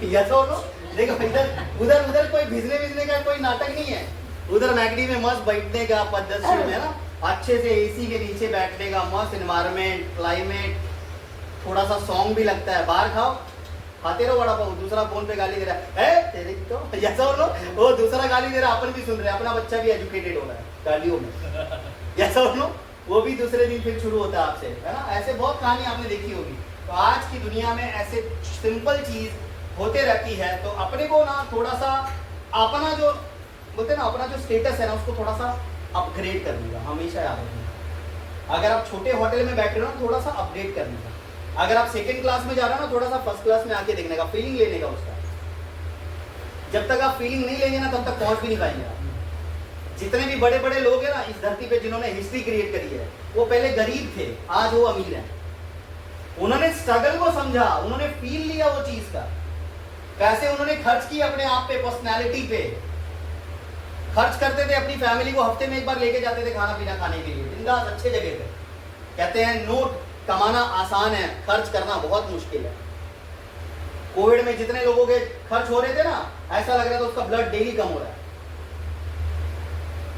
यस और नो? देखो इधर उधर कोई भिजने का कोई नाटक नहीं है। उधर मैगडी में मस्त बैठने का पद्धति है ना, अच्छे से एसी के नीचे बैठने का मस्त एनवायरमेंट, क्लाइमेट, थोड़ा सा सॉन्ग भी लगता है। बाहर खाओ, खाते रहो वड़ा पाव, दूसरा फोन पे गाली दे रहा है तेरे तो ऐसा हो लो, वो दूसरा गाली दे रहा है, अपन भी सुन रहे हैं, अपना बच्चा भी एजुकेटेड हो रहा है गालियों में, ऐसा हो लो, वो भी दूसरे दिन फिर शुरू होता है आपसे, है ना। ऐसे बहुत कहानी आपने देखी होगी। तो आज की दुनिया में ऐसे सिंपल चीज होते रहती है, तो अपने को ना थोड़ा सा अपना जो बोलते हैं ना, अपना जो स्टेटस है ना, उसको थोड़ा सा अपग्रेड करने का हमेशा याद रखना। अगर आप छोटे होटल में बैठ रहे हो ना, थोड़ा सा अपडेट करने का। अगर आप सेकंड क्लास में जा रहे हो ना, थोड़ा सा फर्स्ट क्लास में आके देखने का, फीलिंग लेने का उसका। जब तक आप फीलिंग नहीं लेंगे ना, तब तक पहुंच भी नहीं पाएंगे आप। जितने भी बड़े बड़े लोग हैं ना इस धरती पे, जिन्होंने हिस्ट्री क्रिएट करी है, वो पहले गरीब थे, आज वो अमीर हैं। उन्होंने स्ट्रगल को समझा, उन्होंने फील लिया वो चीज का, पैसे उन्होंने खर्च किए अपने आप पे, पर्सनैलिटी पे खर्च करते थे, अपनी फैमिली को हफ्ते में एक बार लेके जाते थे खाना पीना खाने के लिए, बिंदास अच्छे जगह पे। कहते हैं नोट कमाना आसान है, खर्च करना बहुत मुश्किल है। कोविड में जितने लोगों के खर्च हो रहे थे ना, ऐसा लग रहा था उसका ब्लड डेली कम हो रहा है।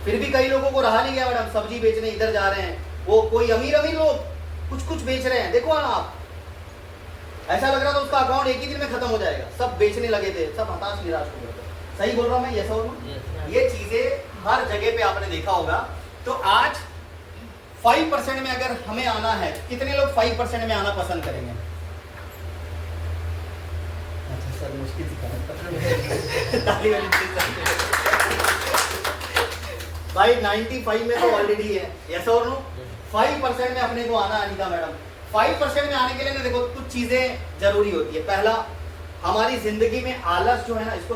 फिर भी कई लोगों को रहा नहीं गया मैडम, सब्जी बेचने इधर जा रहे हैं, वो कोई अमीर अमीर लोग कुछ कुछ बेच रहे हैं, देखो ना आप, ऐसा लग रहा था उसका अकाउंट एक ही दिन में खत्म हो जाएगा। सब बेचने लगे थे, सब हताश निराश हो गए थे। सही बोल रहा हूं मैं? यस और नो? ये चीजें हर जगह पे आपने देखा होगा। तो आज 5% में अगर हमें आना है, कितने लोग 5% में आना पसंद करेंगे? अच्छा सर, मुश्किल से ताली भाई 95 में तो ऑलरेडी है। यस और नो? 5% में अपने को आना अनिता मैडम। 5% में आने के लिए ना देखो कुछ चीजें जरूरी होती है। पहला, हमारी जिंदगी में आलस जो है ना, इसको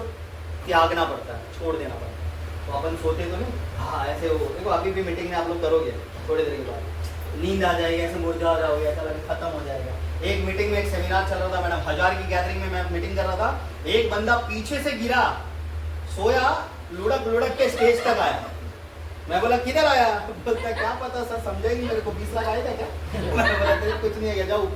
त्यागना पड़ता है, छोड़ देना पड़ता है। तो अपन सोते तो नहीं, हाँ ऐसे हो, देखो अभी भी मीटिंग में आप लोग करोगे, थोड़ी देर के बाद नींद आ जाएगी, ऐसे मुरझा जाओगे, ऐसा लगे खत्म हो जाएगा। एक मीटिंग में एक सेमिनार चल रहा था मैडम, 1000 की गैदरिंग में मैं मीटिंग कर रहा था, एक बंदा पीछे से गिरा, सोया, लुढ़क लुढ़क के स्टेज तक आया। मैं बोला किधर आया? बोलता क्या पता सर, समझा ही नहीं मेरे को, 20 लाख आएगा क्या? मैंने बोला तेरे कुछ नहीं है, जाओ।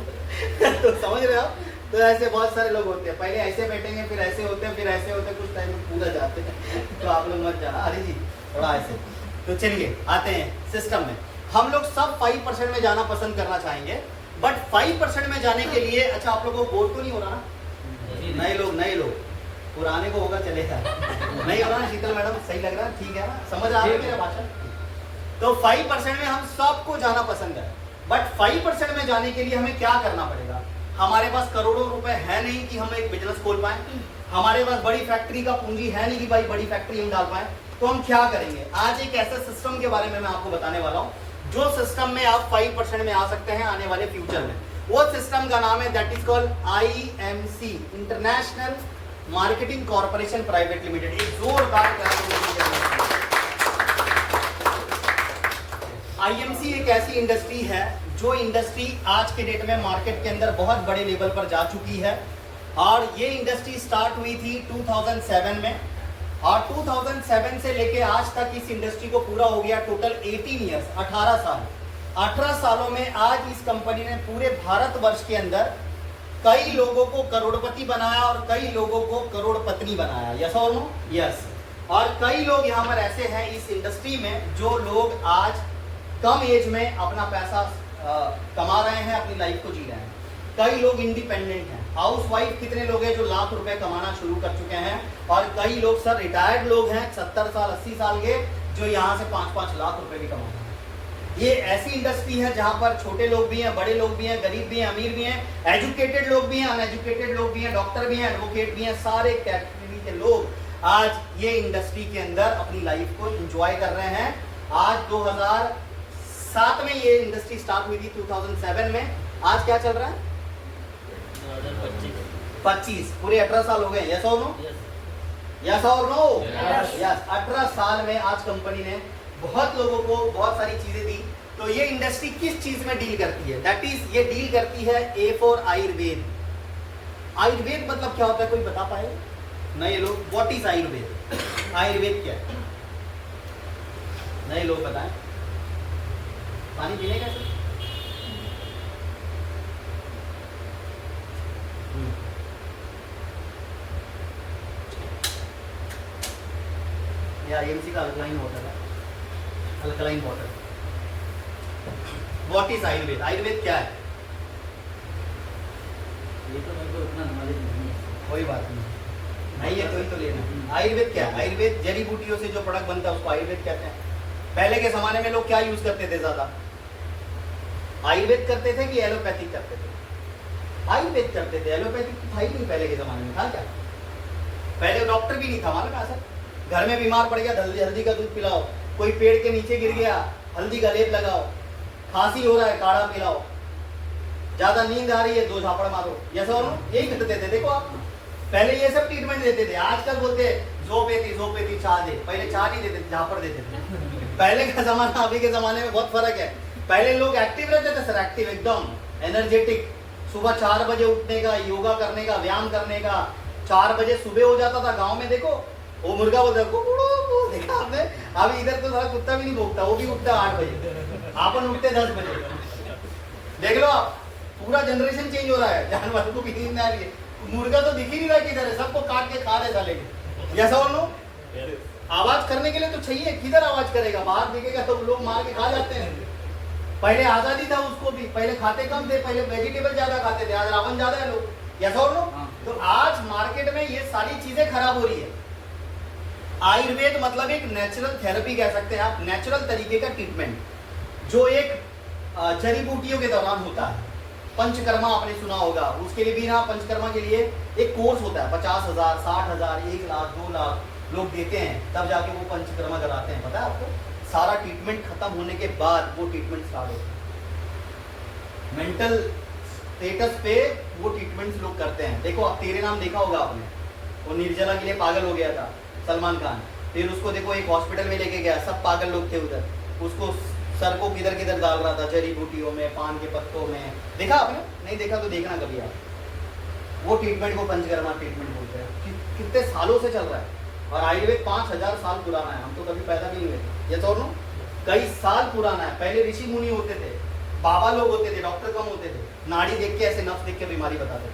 तो समझ रहे हो? तो ऐसे बहुत सारे लोग होते हैं, पहले ऐसे बैठेंगे, फिर ऐसे होते हैं, फिर ऐसे होते हैं, कुछ टाइम में पूरा जाते हैं। तो आप लोग मत जाना, अरे जी थोड़ा ऐसे। तो चलिए आते हैं सिस्टम में। हम लोग सब 5% में जाना पसंद करना चाहेंगे, बट 5% में जाने के लिए, अच्छा आप लोगों को बोर तो नहीं हो रहा ना? नए लोग, पुराने को होगा चलेगा, नहीं हो रहा ना? शीतल मैडम सही लग रहा है? ठीक है ना? समझ आ रही है मेरा भाषण? तो 5% में हम सबको जाना पसंद है, बट 5% में जाने के लिए हमें क्या करना पड़ेगा? हमारे पास करोड़ों रुपए है नहीं कि हम एक बिजनेस खोल पाए, हमारे पास बड़ी फैक्ट्री का पूंजी है नहीं कि भाई बड़ी फैक्ट्री हम डाल पाए। तो हम क्या करेंगे? आज एक ऐसे सिस्टम के बारे में मैं आपको बताने वाला हूँ, जो सिस्टम में आप 5% में आ सकते हैं आने वाले फ्यूचर में। वो सिस्टम का नाम है, that is called IMC, international marketing corporation private limited. एक जोरदार IMC एक ऐसी इंडस्ट्री है जो इंडस्ट्री आज के डेट में मार्केट के अंदर बहुत बड़े लेवल पर जा चुकी है, और ये इंडस्ट्री स्टार्ट हुई थी 2007 में, और 2007 से लेके आज तक इस इंडस्ट्री को पूरा हो गया टोटल 18 ईयर्स, 18 साल। 18 सालों में आज इस कंपनी ने पूरे भारतवर्ष के अंदर कई लोगों को करोड़पति बनाया और कई लोगों को करोड़पत्नी बनाया। यस और नो? यस। और कई लोग यहाँ पर ऐसे हैं इस इंडस्ट्री में जो लोग आज कम एज में अपना पैसा कमा रहे हैं, अपनी लाइफ को जी रहे हैं। कई लोग इंडिपेंडेंट हैं, हाउसवाइफ कितने लोग हैं जो लाख रुपए कमाना शुरू कर चुके हैं, और कई लोग सर रिटायर्ड लोग हैं 70 साल 80 साल के, जो यहाँ से 5-5 लाख रुपए भी कमा रहे हैं। ये ऐसी इंडस्ट्री है जहाँ पर छोटे लोग भी हैं, बड़े लोग भी हैं, गरीब भी हैं, अमीर भी हैं, एजुकेटेड लोग भी हैं, अनएजुकेटेड लोग भी हैं, डॉक्टर भी हैं, एडवोकेट भी हैं, सारे कैटेगरी के लोग आज ये इंडस्ट्री के अंदर अपनी लाइफ को एंजॉय कर रहे हैं। आज 2007 में ये इंडस्ट्री स्टार्ट हुई थी, 2007 में। आज क्या चल रहा है? 25, पूरे 18 साल हो गए। यस और नो? यस और नो? यस। 18 साल में आज कंपनी ने बहुत लोगों को बहुत सारी चीजें दी। तो ये इंडस्ट्री किस चीज में डील करती है? दैट इज, ये डील करती है A फॉर आयुर्वेद। आयुर्वेद मतलब क्या होता है, कोई बता पाए? नए लोग, व्हाट इज आयुर्वेद? आयुर्वेद क्या है? नए लोग बताएं। पानी पीने का सर? IMC का अल्कलाइन वाटर है, alkaline water. What is Ayurveda? Ayurveda क्या है? ये तो मेरे को उतना नॉलेज नहीं है। कोई बात नहीं है, कोई तो लेना। आयुर्वेद क्या है? आयुर्वेद जड़ी बूटियों से जो प्रोडक्ट बनता है उसको आयुर्वेद कहते हैं। पहले के जमाने में लोग क्या यूज करते थे ज्यादा? आयुर्वेद करते थे कि एलोपैथिक करते थे? आयुर्वेद करते थे, एलोपैथिक था ही नहीं पहले के जमाने में। था क्या? पहले डॉक्टर भी नहीं था, मालूम है सर? घर में बीमार पड़ गया, हल्दी का दूध पिलाओ, कोई पेड़ के नीचे गिर गया, हल्दी का लेप लगाओ, खांसी हो रहा है काढ़ा पिलाओ, ज्यादा नींद आ रही है 2 झापड़ मारो। यस और नो? यही करते थे। देखो आप पहले ये सब ट्रीटमेंट देते थे। आजकल बोलते जोपेथी चाह दे, पहले चाह नहीं देते, झापड़ देते थे। पहले का जमाना अभी के जमाने में बहुत फर्क है। पहले लोग एक्टिव रहते थे सर, एक्टिव एकदम एनर्जेटिक, सुबह 4 बजे उठने का, योगा करने का, व्यायाम करने का। 4 बजे सुबह हो जाता था गांव में। देखो वो मुर्गा बोलता है, देखा आपने? अभी इधर तो सारा कुत्ता भी नहीं भोगता, वो भी उठता 8 बजे, आपन उठते 10 बजे। देख लो आप, पूरा जनरेशन चेंज हो रहा है, जानवर को भी नींद आ रही है, मुर्गा तो दिख ही नहीं रहा किधर है, सबको काट के खा रहे साले के। जैसा और नो आवाज करने के लिए तो चाहिए, किधर आवाज करेगा, बाहर दिखेगा तो लोग मार के खा जाते हैं। पहले आजादी था उसको भी, पहले खाते कम थे, पहले वेजिटेबल ज्यादा खाते थे, आज रावण ज्यादा है लोग। यस और नो? तो आज मार्केट में ये सारी चीजें खराब हो रही है। आयुर्वेद मतलब एक नेचुरल थेरेपी कह सकते हैं आप, नेचुरल तरीके का ट्रीटमेंट जो एक जड़ी बूटियों के दौरान होता है। पंचकर्मा आपने सुना होगा, उसके लिए भी ना पंचकर्मा के लिए एक कोर्स होता है, 50,000, 60,000, 1 लाख, 2 लाख लोग देते हैं, तब जाके वो पंचकर्मा कराते हैं। पता है आपको? सारा ट्रीटमेंट खत्म होने के बाद वो ट्रीटमेंट स्टार्ट होता है। मेंटल स्टेटस पे वो ट्रीटमेंट्स लोग करते हैं। देखो आप, तेरे नाम देखा होगा आपने, वो निर्जला के लिए पागल हो गया था सलमान खान, फिर उसको देखो एक हॉस्पिटल में लेके गया, सब पागल लोग थे उधर, उसको सर को किधर किधर डाल रहा था, जड़ी बूटियों में, पान के पत्तों में। देखा आपने? नहीं देखा तो देखना कभी आप। वो ट्रीटमेंट को पंचकर्मा ट्रीटमेंट बोलते हैं। कितने सालों से चल रहा है, और आयुर्वेद 5000 साल पुराना है, हम तो कभी पैदा भी नहीं हुए थे, ये तो नो कई साल पुराना है। पहले ऋषि मुनि होते थे, बाबा लोग होते थे, डॉक्टर कम होते थे, नाड़ी देख के ऐसे नफ्स देख के बीमारी बताते थे।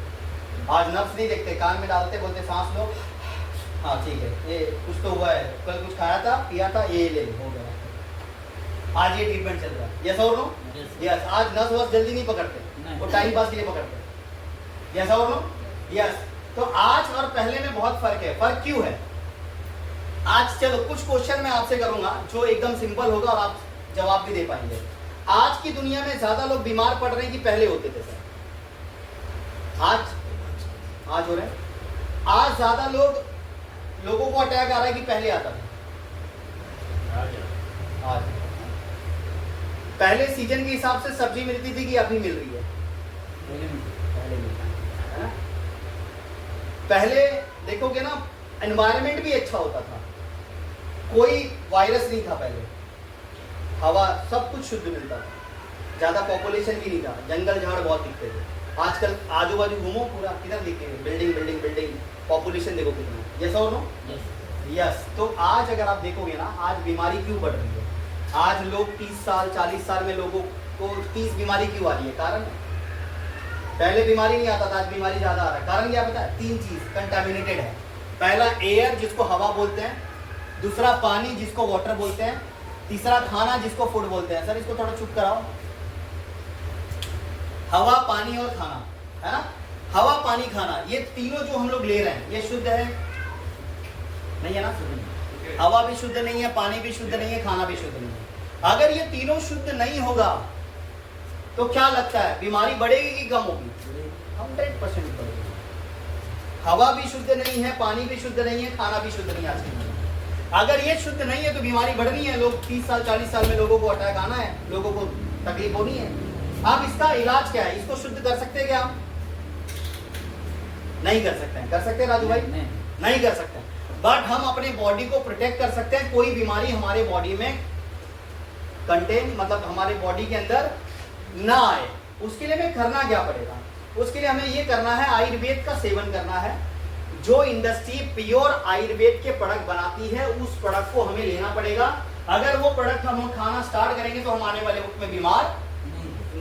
आज नफ्स नहीं देखते, कान में डालते, बोलते सांस लो, हाँ ठीक है, ये कुछ तो हुआ है, कल कुछ खाया था, पिया था, ये ले हो गया। आज ये ट्रीटमेंट चल रहा है। यस और नो? यस। आज नस वस जल्दी नहीं पकड़ते, वो टाइम पास के लिए पकड़ते। यस और नो? यस। तो आज और पहले में बहुत फर्क है। फर्क क्यों है? आज चलो कुछ क्वेश्चन मैं आपसे करूंगा जो एकदम सिंपल होगा और आप जवाब भी दे पाएंगे। आज की दुनिया में ज्यादा लोग बीमार पड़ रहे हैं कि पहले होते थे सर? आज हो रहे हैं। आज ज्यादा लोगों को अटैक आ रहा है कि पहले आता था? आज। पहले सीजन के हिसाब से सब्जी मिलती थी कि अभी मिल रही है? पहले मिलती है। पहले देखोगे ना, एनवायरनमेंट भी अच्छा होता था, कोई वायरस नहीं था पहले, हवा सब कुछ शुद्ध मिलता था, ज्यादा पॉपुलेशन भी नहीं था, जंगल झाड़ बहुत दिखते थे। आजकल आजू बाजू घूमो, पूरा किधर दिखते हैं, बिल्डिंग बिल्डिंग बिल्डिंग, पॉपुलेशन देखो कितना। यस और नो? यस। तो आज अगर आप देखोगे ना, आज बीमारी क्यों बढ़ रही है? आज लोग 30 साल 40 साल में लोगों को 30 बीमारी क्यों आ रही है? कारण पहले बीमारी नहीं आता था, आज बीमारी ज्यादा आ रहा है। कारण क्या पता है? 3 चीज कंटामिनेटेड है। पहला एयर जिसको हवा बोलते हैं, दूसरा पानी जिसको वाटर बोलते हैं, तीसरा खाना जिसको फूड बोलते हैं। सर इसको थोड़ा चुप कराओ। हवा, पानी और खाना, है ना? हवा, पानी, खाना, ये तीनों जो हम लोग ले रहे हैं, ये शुद्ध है नहीं है ना? हवा भी शुद्ध नहीं है, पानी भी शुद्ध नहीं है, खाना भी शुद्ध नहीं है। अगर ये तीनों शुद्ध नहीं होगा तो क्या लगता है, बीमारी बढ़ेगी कि कम होगी? 100% बढ़ेगी। हवा भी शुद्ध नहीं है, पानी भी शुद्ध नहीं है, खाना भी शुद्ध नहीं है। आज की दुनिया अगर ये शुद्ध नहीं है तो बीमारी बढ़नी है। लोग 30 साल 40 साल में लोगों को अटैक आना है, लोगों को तकलीफ होनी है। अब इसका इलाज क्या है? इसको शुद्ध कर सकते हैं क्या हम? नहीं कर सकते हैं। कर सकते हैं राजू भाई? नहीं कर सकते। बट हम अपने बॉडी को प्रोटेक्ट कर सकते हैं, कोई बीमारी हमारे बॉडी में कंटेन, मतलब हमारे बॉडी के अंदर ना आए। उसके लिए हमें करना क्या पड़ेगा? उसके लिए हमें ये करना है, आयुर्वेद का सेवन करना है। जो इंडस्ट्री प्योर आयुर्वेद के प्रोडक्ट बनाती है, उस प्रोडक्ट को हमें लेना पड़ेगा। अगर वो प्रोडक्ट हम खाना स्टार्ट करेंगे तो हम आने वाले वक्त में बीमार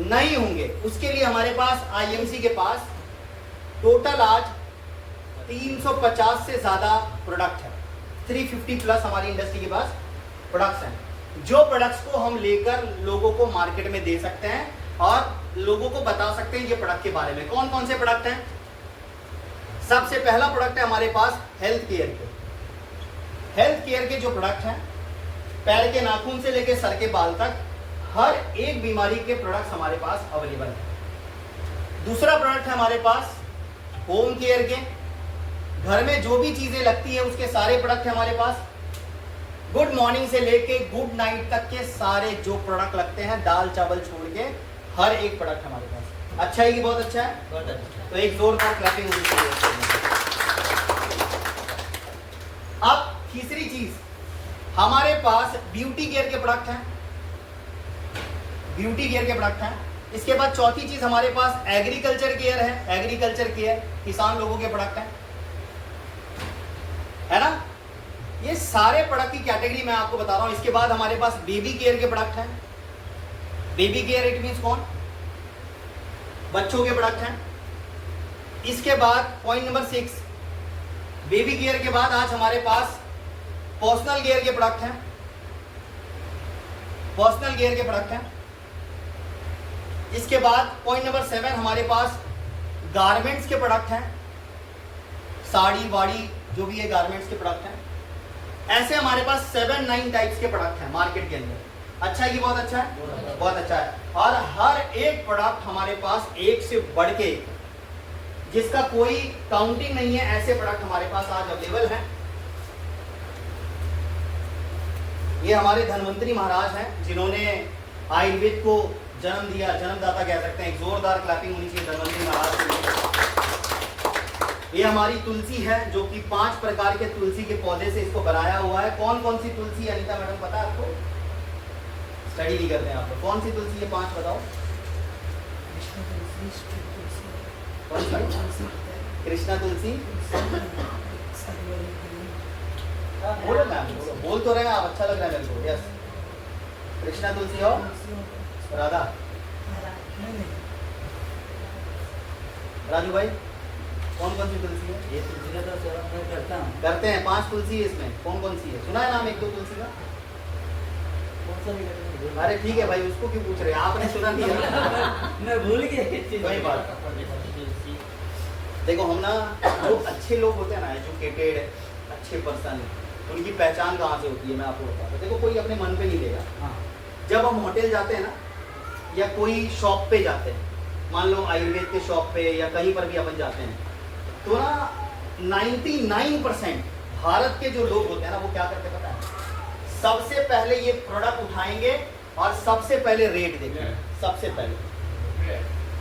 नहीं होंगे। उसके लिए हमारे पास आईएमसी के पास टोटल आज 350 से ज्यादा प्रोडक्ट है। 350 प्लस हमारी इंडस्ट्री के पास प्रोडक्ट्स हैं, जो प्रोडक्ट्स को हम लेकर लोगों को मार्केट में दे सकते हैं और लोगों को बता सकते हैं ये प्रोडक्ट के बारे में। कौन कौन से प्रोडक्ट हैं? सबसे पहला प्रोडक्ट है हमारे पास हेल्थ केयर के। हेल्थ केयर के जो प्रोडक्ट हैं, पैर के नाखून से लेकर सर के बाल तक, हर एक बीमारी के प्रोडक्ट्स हमारे पास अवेलेबल है। दूसरा प्रोडक्ट है हमारे पास होम केयर के, घर में जो भी चीजें लगती है उसके सारे प्रोडक्ट है हमारे पास। गुड मॉर्निंग से लेके गुड नाइट तक के सारे जो प्रोडक्ट लगते हैं, दाल चावल छोड़ के हर एक प्रोडक्ट हमारे पास। अच्छा है कि बहुत अच्छा है? बहुत अच्छा। तो एक जोरदार क्लैपिंग होनी चाहिए। अब तीसरी चीज, हमारे पास ब्यूटी केयर के प्रोडक्ट हैं। ब्यूटी केयर के प्रोडक्ट हैं। इसके बाद चौथी चीज हमारे पास एग्रीकल्चर केयर है। एग्रीकल्चर केयर किसान लोगों के प्रोडक्ट हैं, है ना? ये सारे प्रोडक्ट की कैटेगरी मैं आपको बता रहा हूं। इसके बाद हमारे पास बेबी केयर के प्रोडक्ट हैं। बेबी केयर इट मींस कौन? बच्चों के प्रोडक्ट हैं। इसके बाद पॉइंट नंबर 6, बेबी गियर के बाद आज हमारे पास पर्सनल गियर के प्रोडक्ट हैं। पर्सनल गियर के प्रोडक्ट हैं। इसके बाद पॉइंट नंबर 7 हमारे पास गारमेंट्स के प्रोडक्ट हैं। साड़ी वाड़ी जो भी है गारमेंट्स के प्रोडक्ट हैं। ऐसे हमारे पास 7-9 टाइप्स के प्रोडक्ट हैं मार्केट के अंदर। अच्छा है कि बहुत अच्छा है? बहुत अच्छा है। और हर एक प्रोडक्ट हमारे पास एक से बढ़ के, जिसका कोई काउंटिंग नहीं है, ऐसे प्रोडक्ट हमारे पास आज अवेलेबल हैं। ये हमारे धन्वंतरी महाराज हैं जिन्होंने आयुर्वेद को जन्म दिया, जन्मदाता कह सकते हैं। एक जोरदार क्लैपिंग होनी चाहिए धन्वंतरी महाराज के लिए। ये हमारी तुलसी है जो कि 5 प्रकार के तुलसी के पौधे से इसको बनाया हुआ है। कौन कौन सी तुलसी अनीता मैडम पता है आपको? स्टडी नहीं करते हैं आप लोग। कौन सी तुलसी है 5 बताओ? कृष्णा तुलसी, बोलो मैम, बोल तो रहे हैं आप, अच्छा लग रहा है मेरे को। यस, कृष्णा तुलसी और राधा। राजू भाई कौन कौन सी तुलसी है? ये तुलसी का तो सेवन मैं करता हूँ। करते हैं। 5 तुलसी है इसमें। कौन कौन सी है? सुना है नाम 1-2 तुलसी का? कौन सा नहीं करता हूँ? अरे ठीक है भाई, उसको क्यों पूछ रहे हैं? आपने सुना नहीं है? मैं भूल गया। कोई बात। देखो हम ना, जो अच्छे लोग होते हैं ना, एजुकेटेड अच्छे पर्सन, उनकी पहचान कहाँ से होती है मैं आपको बताता हूँ। देखो कोई अपने मन पे नहीं देगा। हाँ। जब हम होटल जाते हैं ना, या कोई शॉप पे जाते हैं, मान लो आयुर्वेद के शॉप पे या कहीं पर भी अपन जाते हैं, तो ना 99% भारत के जो लोग होते हैं ना, वो क्या करते पता है? सबसे पहले ये प्रोडक्ट उठाएंगे और सबसे पहले रेट देखेंगे। सबसे पहले,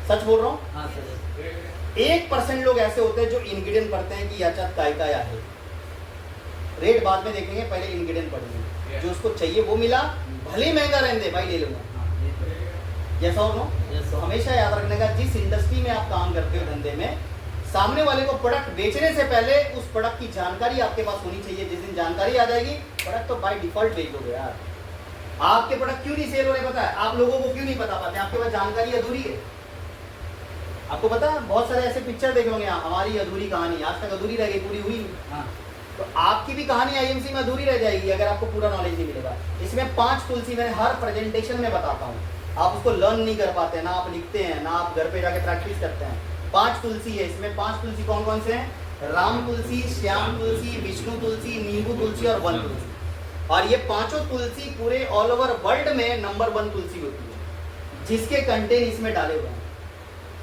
सच बोल रहा हूँ। हाँ सर। 1% लोग ऐसे होते हैं जो इंग्रेडिएंट पढ़ते हैं कि याचा काय का या है। रेट बाद में देखेंगे, पहले इंग्रेडिएंट पढ़ेंगे। जो उसको चाहिए वो मिला, भले ही महंगा रहने दे भाई, ले लूंगा। जैसा हो नो, तो हमेशा याद रखने का, जिस इंडस्ट्री में आप काम करते हो, धंधे में, सामने वाले को प्रोडक्ट बेचने से पहले उस प्रोडक्ट की जानकारी आपके पास होनी चाहिए। जिस दिन जानकारी आ जाएगी, प्रोडक्ट तो बाय डिफॉल्ट बेच दोगे यार। आपके प्रोडक्ट क्यों नहीं सेल हो रहे पता है? आप लोगों को क्यों नहीं पता पाते? आपके पास जानकारी अधूरी है। आपको पता है, बहुत सारे ऐसे पिक्चर देखे होंगे, हमारी अधूरी कहानी आज तक अधूरी रह गई, पूरी हुई नहीं। हाँ। तो आपकी भी कहानी आईएमसी में अधूरी रह जाएगी अगर आपको पूरा नॉलेज नहीं मिलेगा। इसमें 5 तुलसी मैंने हर प्रेजेंटेशन में बताता हूँ। आप उसको लर्न नहीं कर पाते, ना आप लिखते हैं, ना आप घर पे जाके प्रैक्टिस करते हैं। 5 तुलसी है इसमें। 5 तुलसी कौन कौन से हैं? राम तुलसी, श्याम तुलसी, विष्णु तुलसी, नींबू तुलसी और वन तुलसी। और ये 5 तुलसी पूरे ऑल ओवर वर्ल्ड में नंबर 1 तुलसी होती है, जिसके कंटेंट इसमें डाले हुए हैं।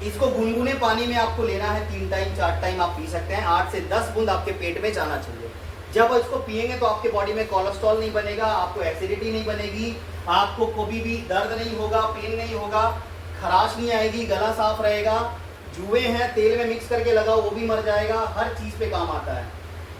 इसको गुनगुने पानी में आपको लेना है, 3 टाइम 4 टाइम आप पी सकते हैं। 8 से 10 बूंद आपके पेट में जाना चाहिए। जब इसको पिएंगे तो आपके बॉडी में कोलेस्ट्रॉल नहीं बनेगा, आपको एसिडिटी नहीं बनेगी, आपको कभी भी दर्द नहीं होगा, पेन नहीं होगा, खराश नहीं आएगी, गला साफ रहेगा। जुए हैं, तेल में मिक्स करके लगाओ वो भी मर जाएगा। हर चीज पे काम आता है।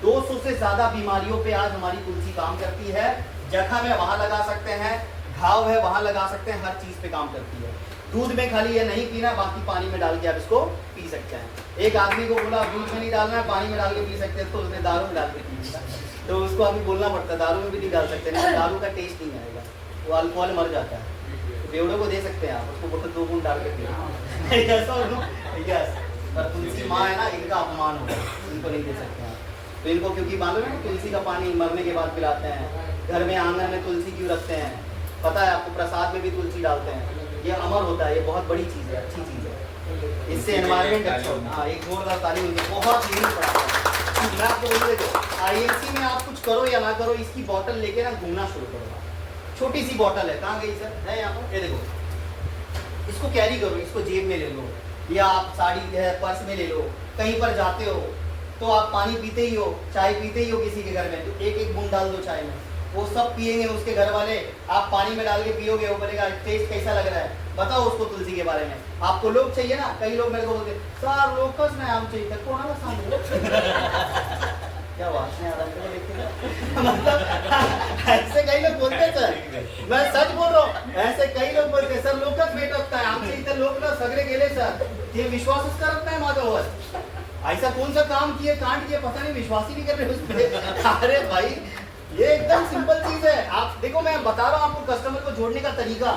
200 से ज्यादा बीमारियों पे आज हमारी तुलसी काम करती है। जख्म है वहां लगा सकते हैं, घाव है वहां लगा सकते हैं, हर चीज पे काम करती है। दूध में खाली ये नहीं पीना, बाकी पानी में डाल के आप इसको पी सकते हैं। एक आदमी को बोला दूध में नहीं डालना है, पानी में डाल के पी सकते हैं, तो उसने दारू में डाल के पी लिया। तो उसको अभी बोलना पड़ता है दारू में भी नहीं डाल सकते, नहीं दारू का टेस्ट नहीं आएगा, वो अल्कोहल मर जाता है। बेवड़े को दे सकते हैं आप, उसको बोलते 2 बूंद डाल के पिए। ऐसा हो यस, पर तुलसी माँ है ना, इनका अपमान होगा, इनको नहीं दे सकते आप। तो इनको क्योंकि मालूम है तुलसी का पानी मरने के बाद पिलाते हैं। घर में आंगन में तुलसी क्यों रखते हैं पता है आपको? प्रसाद में भी तुलसी डालते हैं। ये अमर होता है, ये बहुत बड़ी चीज़ है, अच्छी चीज़ है। इससे एनवायरनमेंट अच्छा होता है। हाँ, एक जोरदार ताली होगी, बहुत यूनिक पड़ा है। मैं आपको बोल देखो, आईएमसी में आप कुछ करो या ना करो, इसकी बोतल लेके ना घूमना शुरू करो। छोटी सी बोतल है, कहाँ गई सर? है यहाँ पर, ये देखो, इसको कैरी करो, इसको जेब में ले लो, या आप साड़ी है पर्स में ले लो। कहीं पर जाते हो तो आप पानी पीते ही हो, चाय पीते ही हो किसी के घर में, तो 1-1 बूंद डाल दो चाय में, वो सब पिएंगे उसके घर वाले। आप पानी में डाल के पियोगे, वो बोलेगा टेस्ट कैसा लग रहा है, बताओ उसको तुलसी के बारे में। आपको लोग चाहिए ना, कई लोग मेरे को बोलते सर लोकस में आम चाहिए, कौन है सांग क्या वासने आ रहा है मतलब ऐसे कई लोग बोलते हैं सर, मैं सच बोल रहा हूँ, ऐसे कई लोग बोलते हैं सर लोकस भेट रखता है आमचे इतने लोग ना सगळे गेले सर, ये विश्वास करत नाही माझ्यावर। ऐसा कौन सा काम किए कांड किए पता नहीं, विश्वास ही नहीं कर रहे उस पे। अरे भाई ये एकदम सिंपल चीज है। आप देखो मैं बता रहा हूँ आपको कस्टमर को जोड़ने का तरीका।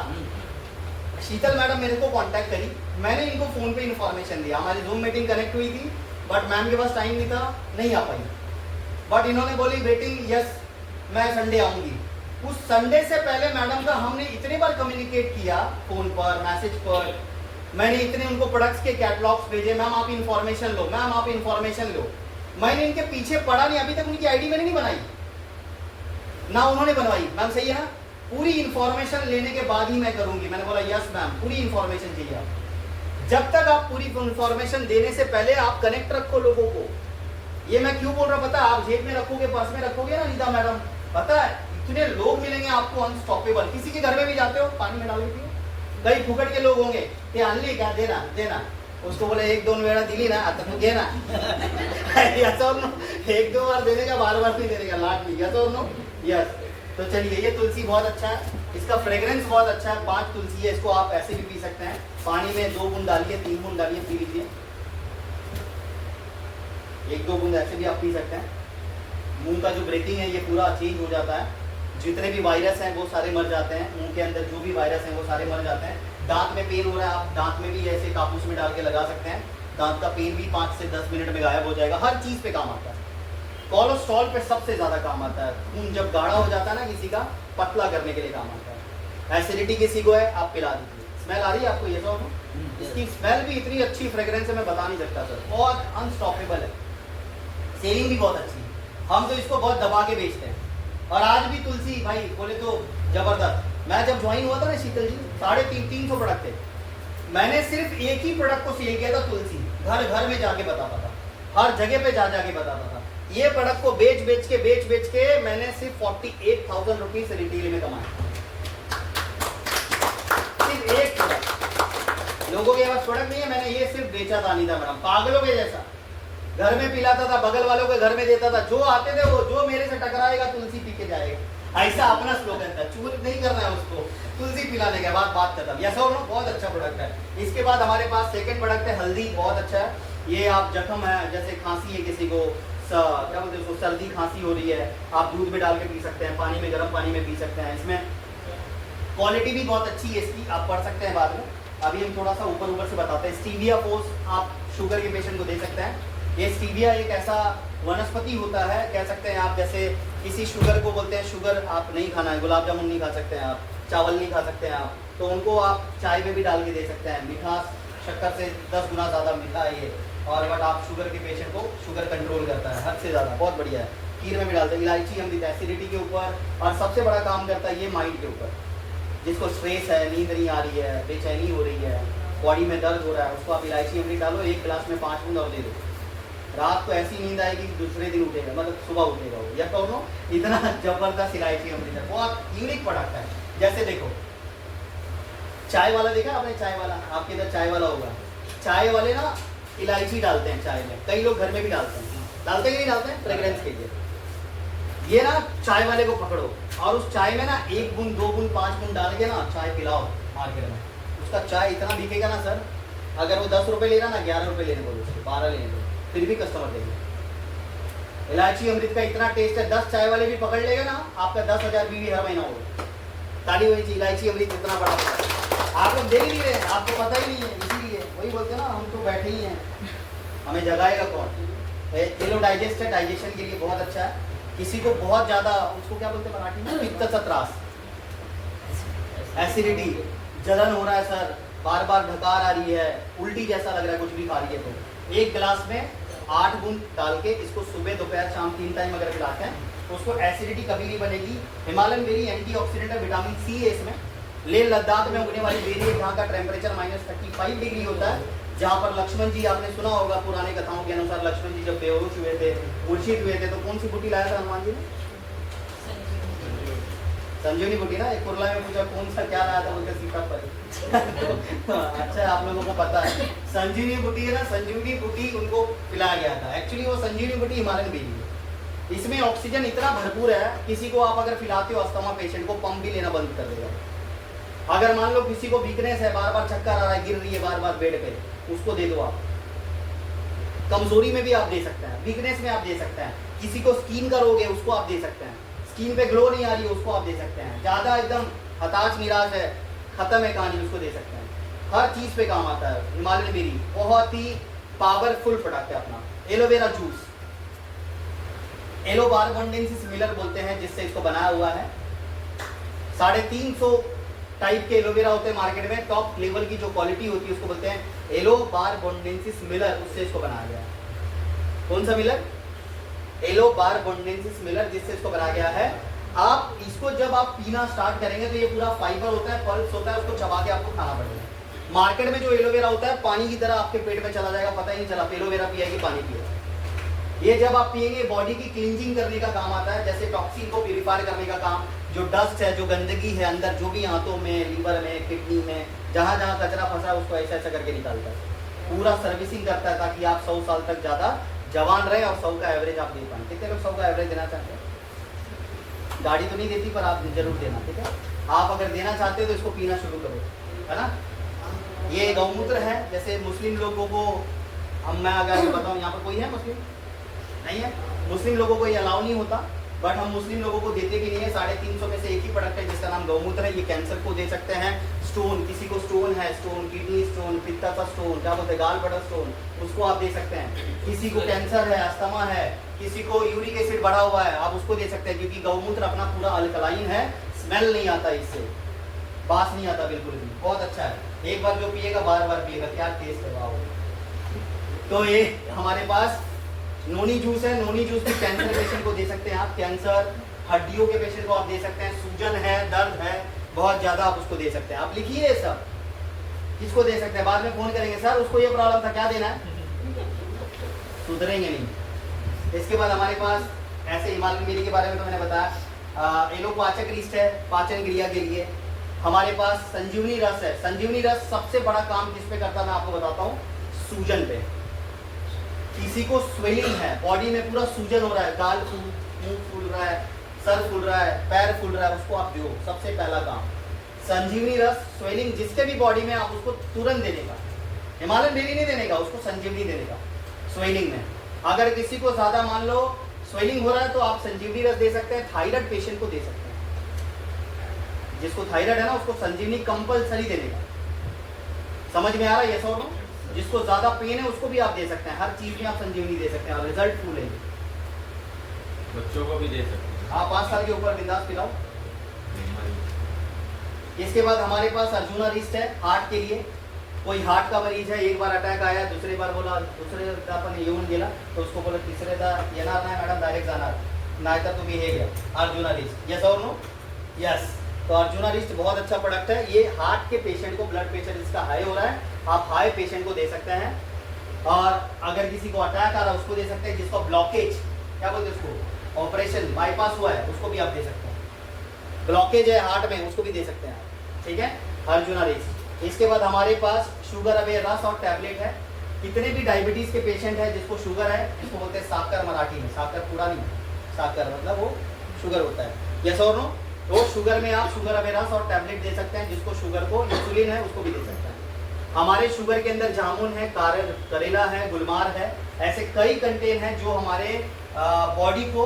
शीतल मैडम मेरे को कांटेक्ट करी, मैंने इनको फ़ोन पे इन्फॉर्मेशन दिया, हमारी जूम मीटिंग कनेक्ट हुई थी, बट मैम के पास टाइम नहीं था, नहीं आ पाई। बट इन्होंने बोली वेटिंग यस मैं संडे आऊँगी। उस संडे से पहले मैडम का हमने इतने बार कम्युनिकेट किया, फ़ोन पर, मैसेज पर, मैंने इतने उनको प्रोडक्ट्स के कैटलॉग्स भेजे, मैम आप इन्फॉर्मेशन लो, मैम आप इन्फॉर्मेशन लो। मैंने इनके पीछे पड़ा नहीं, अभी तक उनकी आईडी मैंने नहीं बनाई ना उन्होंने बनवाई। मैम सही है ना, पूरी इन्फॉर्मेशन लेने के बाद ही मैं करूंगी। मैंने बोला यस मैम, पूरी इन्फॉर्मेशन चाहिए आप। जब तक आप पूरी इन्फॉर्मेशन देने से पहले आप कनेक्ट रखो लोगों को। ये मैं क्यों बोल रहा पता है, आप जेब में रखोगे, पर्स में रखोगे ना नीता मैडम, पता है इतने लोग मिलेंगे आपको अनस्टॉपेबल। किसी के घर में भी जाते हो, पानी में डालोगे, कई फुकट के लोग होंगे, ते आनली क्या देना देना, उसको बोले एक दोन वेड़ा दिली ना आता तो देना ऐसा और नो, एक दो बार देने का, बार बार नहीं देने का, लाट नहीं, ऐसा और नो, यस। तो चलिए, ये तुलसी बहुत अच्छा है, इसका फ्रेग्रेंस बहुत अच्छा है। 5 तुलसी है, इसको आप ऐसे भी पी सकते हैं, पानी में 2 बूंद डालिए, 3 बूंद डालिए, पी लीजिए। 1-2 बूंद ऐसे भी आप पी सकते हैं। मुंह का जो ब्रीथिंग है ये पूरा चेंज हो जाता है, जितने भी वायरस हैं वो सारे मर जाते हैं, मुंह के अंदर जो भी वायरस हैं वो सारे मर जाते हैं। दांत में पेन हो रहा है, आप दांत में भी ऐसे कापूस में डाल के लगा सकते हैं, दांत का पेन भी 5 से 10 मिनट में गायब हो जाएगा। हर चीज़ पे काम आता है। कोलेस्ट्रॉल पे सबसे ज़्यादा काम आता है, खून जब गाढ़ा हो जाता है ना किसी का, पतला करने के लिए काम आता है। एसिडिटी किसी को है, आप पिला दीजिए। स्मेल आ रही है आपको, ये सब इसकी स्मेल भी इतनी अच्छी फ्रेग्रेंस है, मैं बता नहीं सकता सर, बहुत अनस्टॉपेबल है। सेलिंग भी बहुत अच्छी है, हम तो इसको बहुत दबा के बेचते हैं। और आज भी तुलसी भाई बोले तो जबरदस्त। मैं जब ज्वाइन हुआ था ना शीतल जी, 350 प्रोडक्ट थे, मैंने सिर्फ एक ही प्रोडक्ट को सेल किया था, तुलसी। घर घर में जाके बताता था, हर जगह पे जा जाके बताता था। ये प्रोडक्ट को बेच बेच के मैंने सिर्फ 48,000 रुपीज रिटेल में कमाया, सिर्फ एक प्रोडक्ट। लोगों के पास प्रोडक्ट नहीं है, मैंने ये सिर्फ बेचा था अनीता मैडम, पागलों के जैसा। घर में पिलाता था, बगल वालों के घर में देता था, जो आते थे वो, जो मेरे से टकराएगा तुलसी पी के जाएगा, ऐसा अपना स्लोगन था। चूर नहीं करना है उसको, तुलसी पिलाने के बाद बात खत्म। यस और नो, बहुत अच्छा प्रोडक्ट है। इसके बाद हमारे पास सेकंड प्रोडक्ट है हल्दी, बहुत अच्छा है। ये आप जख्म है, जैसे खांसी है किसी को, क्या बोलते हैं उसको, सर्दी खांसी हो रही है, आप दूध में डाल के पी सकते हैं, पानी में, गर्म पानी में पी सकते हैं। इसमें क्वालिटी भी बहुत अच्छी है इसकी, आप पढ़ सकते हैं बाद में। अभी हम थोड़ा सा ऊपर से बताते हैं। स्टीविया फोर्स आप शुगर के पेशेंट को दे सकते हैं। ये स्टीविया एक ऐसा वनस्पति होता है, कह सकते हैं आप, जैसे किसी शुगर को बोलते हैं शुगर आप नहीं खाना है, गुलाब जामुन नहीं खा सकते हैं आप, चावल नहीं खा सकते हैं आप, तो उनको आप चाय में भी डाल के दे सकते हैं। मिठास शक्कर से 10 गुना ज़्यादा मीठा है ये, और बट आप शुगर के पेशेंट को शुगर कंट्रोल करता है हद से ज़्यादा, बहुत बढ़िया है। खीर में भी डालते हैं। इलायची हम देते हैं एसिडिटी के ऊपर, और सबसे बड़ा काम करता है ये माइंड के ऊपर। जिसको स्ट्रेस है, नींद नहीं आ रही है, बेचैनी हो रही है, बॉडी में दर्द हो रहा है, उसको आप इलायची अमृत डालो, 1 गिलास में 5 बूंद और दे दो, रात को ऐसी नींद आएगी कि दूसरे दिन उठेगा, मतलब सुबह उठेगा वो। या कहो इतना जबरदस्त इलायची अमृत है, बहुत यूनिक प्रोडक्ट है। जैसे देखो, चाय वाला देखा आपने, चाय वाला आपके इधर चाय वाला होगा, चाय वाले ना इलायची डालते हैं चाय में, कई लोग घर में भी डालते हैं, डालते कि नहीं डालते हैं फ्रेग्रेंस के लिए। ये ना चाय वाले को पकड़ो और उस चाय में ना 1 बूंद 2 बूंद 5 बूंद डाल के ना चाय पिलाओ मार्केट में, उसका चाय इतना बिकेगा ना सर, अगर वो 10 रुपये ले रहा ना, 11 रुपये लेने बोलो उसके, 12 लेने बोलो, फिर भी कस्टमर देंगे। इलायची अमृत का इतना टेस्ट है, 10 चाय वाले भी पकड़ लेगा ना, आपका 10,000 बीवी हर महीना होगा। ताली हुई थी, इलायची अमृत इतना बड़ा आप लोग देख ही नहीं रहे, आपको पता ही नहीं है, इसीलिए वही बोलते हैं ना, हम तो बैठे ही हैं, हमें जगाएगा कौन। ये लो डाइजेस्ट है, डाइजेशन के लिए बहुत अच्छा है। किसी को बहुत ज़्यादा, उसको क्या बोलते हैं मराठी में, पित्त का त्रास, एसिडिटी, जलन हो रहा है सर, बार बार ढकार आ रही है, उल्टी जैसा लग रहा है कुछ भी खा रही है, तो 1 गिलास में 8 बूंद डाल के इसको सुबह दोपहर शाम 3 टाइम अगर पिलाते हैं तो उसको एसिडिटी कभी नहीं बनेगी। हिमालयन बेरी एंटीऑक्सीडेंट है, विटामिन सी है इसमें। लेह लद्दाख में उगने वाली बेरी है, जहाँ का टेम्परेचर -35 डिग्री होता है, जहाँ पर लक्ष्मण जी, आपने सुना होगा पुराने कथाओं के अनुसार, लक्ष्मण जी जब बेहोश हुए थे, मूर्छित हुए थे, तो कौन सी बूटी लाया था हनुमान जी ने? संजीवनी बूटी ना। एक कुरला में पूछा कौन सा क्या लाया था, बोलते सीताफल। अच्छा, आप लोगों को पता है संजीवनी बूटी है ना, संजीवनी बूटी उनको पिलाया गया था। एक्चुअली वो संजीवनी बूटी हिमालयन बेरी है, इसमें ऑक्सीजन इतना भरपूर है, किसी को आप अगर पिलाते हो अस्थमा पेशेंट को, पंप भी लेना बंद कर देगा। अगर मान लो किसी को वीकनेस है, बार बार चक्कर आ रहा है, गिर रही है बार बार बेड पे, उसको दे दो आप। कमजोरी में भी आप दे सकते हैं, वीकनेस में आप दे सकते हैं, किसी को स्किन का रोग है उसको आप दे सकते हैं, स्किन पे ग्लो नहीं आ रही है उसको आप दे सकते हैं, ज़्यादा एकदम हताश निराश है, खत्म है कहानी, उसको दे सकते हैं। हर चीज पे काम आता है। हिमालयन बेरी बहुत ही पावरफुल प्रोडक्ट है अपना। एलोवेरा जूस, एलो बारबोंडेंसिस मिलर बोलते हैं जिससे इसको बनाया हुआ है। 350 टाइप के एलोवेरा होते हैं मार्केट में, टॉप लेवल की जो क्वालिटी होती है उसको बोलते हैं एलो बारबोंडेंसिस मिलर, उससे इसको बनाया गया है। कौन सा मिलर? एलो बारबोंडेंसिस मिलर, जिससे इसको बनाया गया है। आप इसको जब आप पीना स्टार्ट करेंगे तो ये पूरा फाइबर होता है, पल्स होता है, उसको चबा के आपको खाना पड़ेगा। मार्केट में जो एलोवेरा होता है पानी की तरह आपके पेट में चला जाएगा, पता ही नहीं चला एलोवेरा पिया कि पानी पिया। ये जब आप पिएंगे बॉडी की क्लींजिंग करने का काम आता है, जैसे टॉक्सिन को प्यूरिफाई करने का काम, जो डस्ट है, जो गंदगी है अंदर, जो भी हाथों में, लीवर में, किडनी में, जहाँ जहाँ कचरा फंसा है उसको ऐसा ऐसा करके निकालता है। पूरा सर्विसिंग करता है ताकि आप 100 साल तक ज़्यादा जवान रहे और 100 का एवरेज आप दे पाएँ। कितने लोग 100 का एवरेज देना चाहते हैं? गाड़ी तो नहीं देती पर आप जरूर देना, ठीक है। आप अगर देना चाहते हो तो इसको पीना शुरू करो, है ना। ये गौमूत्र है, जैसे मुस्लिम लोगों को मैं अगर बताऊँ, यहाँ पर कोई है मुस्लिम? नहीं है। मुस्लिम लोगों को ये अलाउ नहीं होता, बट हम मुस्लिम लोगों को देते भी नहीं है। 350 में से एक ही प्रोडक्ट है जिसका नाम गौमूत्र है। ये कैंसर को दे सकते हैं। स्टोन, किसी को स्टोन है, स्टोन किडनी स्टोन, पित्ता का स्टोन, क्या बोलते हैं, गाल बड़ा स्टोन, उसको आप दे सकते हैं। किसी को कैंसर है, अस्थमा है, किसी को यूरिक एसिड बढ़ा हुआ है, आप उसको दे सकते हैं, क्योंकि गौमूत्र अपना पूरा अल्कलाइन है, स्मेल नहीं आता, इससे बास नहीं आता बिल्कुल भी, बहुत अच्छा है। एक बार जो पिएगा बार बार पिएगा, क्या टेस्ट है, वाह। तो ये हमारे पास नोनी जूस है। नोनी जूस भी कैंसर पेशेंट को दे सकते हैं आप। कैंसर, हड्डियों के पेशेंट को आप दे सकते हैं। सूजन है, दर्द है बहुत ज़्यादा, आप उसको दे सकते हैं। आप लिखिए सब, किसको दे सकते हैं, बाद में फ़ोन करेंगे, सर उसको ये प्रॉब्लम था, क्या देना है, सुधरेंगे नहीं। इसके बाद हमारे पास ऐसे हिमालयन बेरी के बारे में तो मैंने बताया। एलो पाचक रिस्ट है, पाचन क्रिया के लिए। हमारे पास संजीवनी रस है। संजीवनी रस सबसे बड़ा काम किस पे करता है मैं आपको बताता हूँ, सूजन पे। किसी को स्वेलिंग है, बॉडी में पूरा सूजन हो रहा है, गाल मुंह फूल रहा है, सर फूल रहा है, पैर फूल रहा है, उसको आप दो। सबसे पहला काम संजीवनी रस, स्वेलिंग जिसके भी बॉडी में, आप उसको तुरंत देने का। हिमालयन बेरी नहीं देने का, उसको संजीवनी देने का स्वेलिंग में। अगर किसी को ज़्यादा मान लो स्वेलिंग हो रहा है तो आप संजीवनी रस दे सकते हैं। थायराइड पेशेंट को दे सकते हैं, जिसको थायराइड है ना उसको संजीवनी कंपलसरी देने का। समझ में आ रहा है, यस और नो? जिसको ज्यादा पेन है उसको भी आप दे सकते हैं। हर चीज में आप संजीवनी दे सकते हैं और रिजल्ट फुल है। बच्चों को भी दे सकते हैं। हाँ, 5 साल के ऊपर बिंदास पिलाओ। इसके बाद हमारे पास अर्जुना रिस्ट है, हार्ट के लिए। कोई हार्ट का मरीज है, एक बार अटैक आया, दूसरी बार बोला, दूसरे आपण येऊन गेला तो उसको बोला तिसरेदा येणार नाही मॅडम, डायरेक्ट जाणार, नाहीतर तुम्ही हे घ्या अर्जुना रिस्ट। यस और नो? यस। तो अर्जुना रिस्ट बहुत अच्छा प्रोडक्ट है। ये हार्ट के पेशेंट को, ब्लड प्रेशर जिसका हाई हो रहा है, आप हाई पेशेंट को दे सकते हैं। और अगर किसी को अटैक आ रहा है उसको दे सकते हैं। जिसको ब्लॉकेज, क्या बोलते हैं उसको, ऑपरेशन बाईपास हुआ है, उसको भी आप दे सकते हैं। ब्लॉकेज है हार्ट में, उसको भी दे सकते हैं, ठीक है, अर्जुना रिस्ट। इसके बाद हमारे पास शुगर अवेयर रस और टैबलेट है। कितने भी डायबिटीज के पेशेंट है जिसको शुगर है, जिसको बोलते हैं साकर मराठी में, साकर पूरा नहीं, साकर मतलब वो शुगर होता है। यस और नो? तो शुगर में आप शुगर अवेयर रस और टैबलेट दे सकते हैं। जिसको शुगर को इंसुलिन है उसको भी दे सकते हैं। हमारे शुगर के अंदर जामुन है, करेला है, गुलमार है, ऐसे कई कंटेन है जो हमारे बॉडी को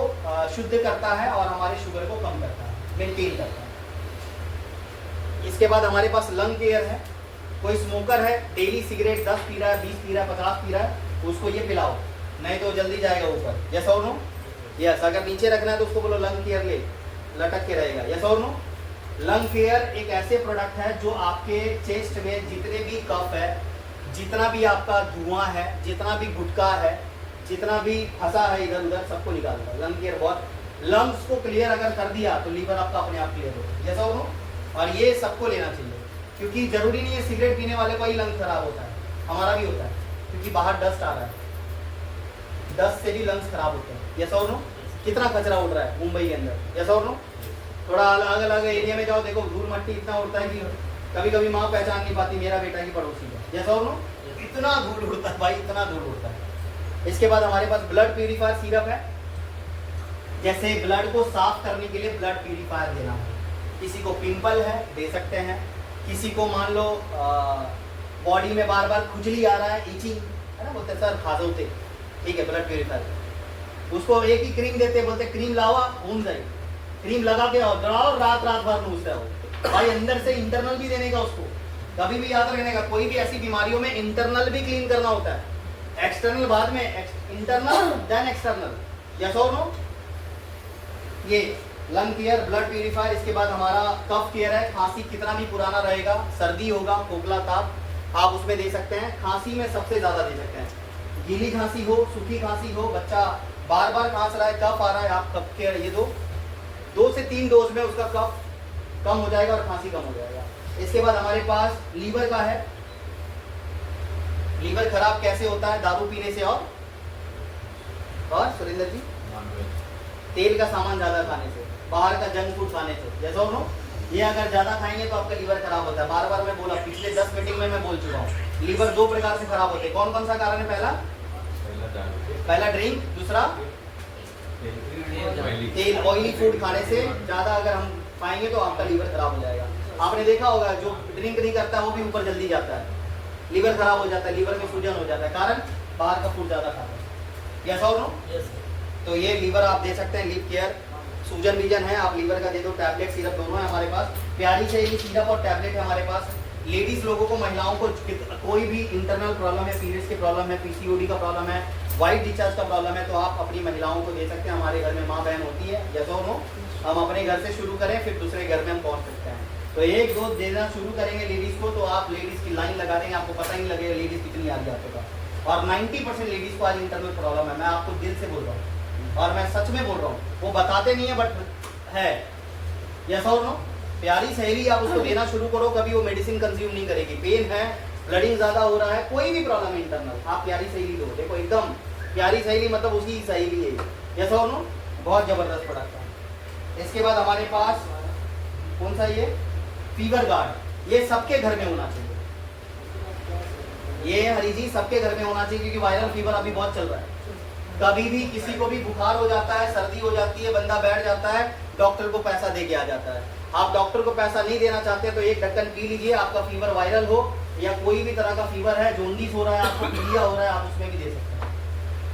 शुद्ध करता है और हमारे शुगर को कम करता है, मेंटेन करता है। इसके बाद हमारे पास लंग केयर है। कोई स्मोकर है, डेली सिगरेट 10 पी रहा है, 20 पी रहा है, 50 पी रहा है, उसको ये पिलाओ, नहीं तो जल्दी जाएगा ऊपर। यस और नो? यस। अगर नीचे रखना है तो उसको बोलो लंग केयर ले, लटक के रहेगा। यस और नो? लंग केयर एक ऐसे प्रोडक्ट है जो आपके चेस्ट में जितने भी कफ है, जितना भी आपका धुआं है, जितना भी गुटखा है, जितना भी फंसा है इधर उधर, सबको निकालता है। लंग केयर बहुत, लंग्स को क्लियर अगर कर दिया तो लीवर आपका अपने आप क्लियर हो। यस और नो? और ये सबको लेना चाहिए, क्योंकि जरूरी नहीं है सिगरेट पीने वाले का ही लंग खराब होता है, हमारा भी होता है, क्योंकि बाहर डस्ट आ रहा है, डस्ट से भी लंग्स खराब होते हैं। यस और नो? कितना कचरा उड़ रहा है मुंबई के अंदर। यस और नो? थोड़ा अलग अलग एरिया में जाओ, देखो धूल मट्टी इतना उड़ता है कि कभी कभी माँ पहचान नहीं पाती मेरा बेटा की पड़ोसी है। यस और नो? इतना धूल उड़ता है भाई, इतना धूल उड़ता है। इसके बाद हमारे पास ब्लड प्यूरिफायर सिरप है। जैसे ब्लड को साफ करने के लिए ब्लड प्यूरिफायर देना है। किसी को पिंपल है, दे सकते हैं। किसी को मान लो बॉडी में बार बार खुजली आ रहा है, इचिंग है ना, बोलते सर खाजोते, ठीक है, ब्लड प्यूरिफायर। उसको एक ही क्रीम देते, बोलते क्रीम लावा होम जाए, क्रीम लगा के और रात रात भर नूसते हो, भाई अंदर से इंटरनल भी देने का उसको, कभी भी याद रखने का, कोई भी ऐसी बीमारियों में इंटरनल भी क्लीन करना होता है, एक्सटर्नल बाद में, इंटरनल देन एक्सटर्नल। यस और नो? ये लंग केयर, ब्लड प्यूरिफायर, इसके बाद हमारा कफ केयर है, खांसी कितना भी पुराना रहेगा, सर्दी होगा, खोखला, ताप, आप उसमें दे सकते हैं। खांसी में सबसे ज्यादा दे सकते हैं, गीली खांसी हो, सूखी खांसी हो, बच्चा बार बार खांस रहा है, कफ आ रहा है, आप कफ केयर ये 2 से 3 डोज में उसका कफ कम हो जाएगा और खांसी कम हो जाएगा। इसके बाद हमारे पास लीवर का है। लीवर खराब कैसे होता है? दारू पीने से और सुरेंद्र जी तेल का सामान ज्यादा खाने से, बाहर का जंक फूड खाने से। जैसा हो, ये अगर ज्यादा खाएंगे तो आपका लीवर खराब होता है। बार बार मैं बोला, पिछले 10 मीटिंग में मैं बोल चुका हूँ, लीवर 2 प्रकार से खराब होते हैं। कौन कौन सा कारण है? पहला ड्रिंक, दूसरा तेल, ऑयली फूड खाने से ज्यादा अगर हम खाएंगे तो आपका लीवर खराब हो जाएगा। आपने देखा होगा जो ड्रिंक नहीं करता वो भी ऊपर जल्दी जाता है, लीवर खराब हो जाता है, लीवर में सूजन हो जाता है, कारण बाहर का फूड ज्यादा खाता है। यस और नो? तो ये लीवर आप दे सकते हैं, लीव केयर। सूजन वीजन है, आप लीवर का दे दो, टैबलेट सिरप दोनों है हमारे पास। प्यारी शैली सिरप और टैबलेट है हमारे पास। लेडीज लोगों को, महिलाओं को कोई भी इंटरनल प्रॉब्लम है, पीरियड्स के प्रॉब्लम है, पीसीओडी का प्रॉब्लम है, वाइट डिस्चार्ज का प्रॉब्लम है, तो आप अपनी महिलाओं को दे सकते हैं। हमारे घर में माँ बहन होती है। यस और नो? हम अपने घर से शुरू करें, फिर दूसरे घर में हम पहुंच सकते हैं। तो एक डोज देना शुरू करेंगे लेडीज को, तो आप लेडीज की लाइन लगा देंगे, आपको पता ही नहीं लगेगा लेडीज कितनी आ गई आपके पास। और 90% लेडीज को आज इंटरनल प्रॉब्लम है, मैं आपको दिल से बोल रहा हूँ और मैं सच में बोल रहा हूँ, वो बताते नहीं है बट है। यस और नो? प्यारी सहेली आप उसको देना शुरू करो, कभी वो मेडिसिन कंज्यूम नहीं करेगी। पेन है, ब्लडिंग ज्यादा हो रहा है, कोई भी प्रॉब्लम है इंटरनल, आप प्यारी सहेली दो। देखो एकदम प्यारी सहेली मतलब उसकी सहेली है। यस और नो? बहुत जबरदस्त प्रोडक्ट है। इसके बाद हमारे पास कौन सा, ये फीवर गार्ड, ये सबके घर में होना चाहिए। ये हरी जी सबके घर में होना चाहिए, क्योंकि वायरल फीवर अभी बहुत चल रहा है। कभी भी किसी को भी बुखार हो जाता है, सर्दी हो जाती है, बंदा बैठ जाता है, डॉक्टर को पैसा दे के आ जाता है। आप डॉक्टर को पैसा नहीं देना चाहते तो एक ढक्कन पी लीजिए, आपका फीवर वायरल हो या कोई भी तरह का फीवर है, जोंडिस हो रहा है, आपको पीलिया हो रहा है, आप उसमें भी दे सकते हैं।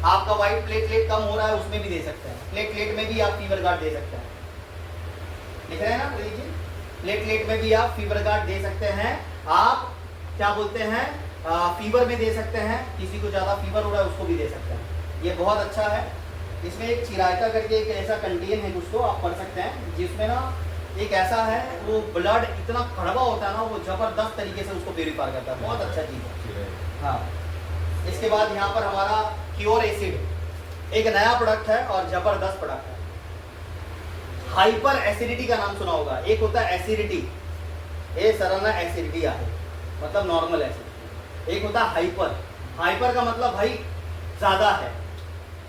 आपका व्हाइट प्लेटलेट कम हो रहा है, उसमें भी दे सकते हैं। प्लेटलेट में भी आप फीवर गार्ड दे सकते हैं, लिख रहे हैं ना? लीजिए, प्लेटलेट में भी आप फीवर गार्ड दे सकते हैं। आप क्या बोलते हैं, फीवर में दे सकते हैं, किसी को ज्यादा फीवर हो रहा है उसको भी दे सकते हैं। ये बहुत अच्छा है। इसमें एक चिरायता करके एक ऐसा कंटेन है, उसको आप पढ़ सकते हैं, जिसमें ना एक ऐसा है, वो ब्लड इतना कड़वा होता है ना, वो जबरदस्त तरीके से उसको प्यूरिफाई करता है, बहुत अच्छा चीज है। हाँ, इसके बाद यहाँ पर हमारा क्योर एसिड एक नया प्रोडक्ट है और जबरदस्त प्रोडक्ट है। हाइपर एसिडिटी का नाम सुना होगा, एक होता है एसिडिटी, ये सरना एसिडिटी है मतलब नॉर्मल एसिड, एक होता है हाइपर। हाइपर का मतलब भाई ज्यादा है,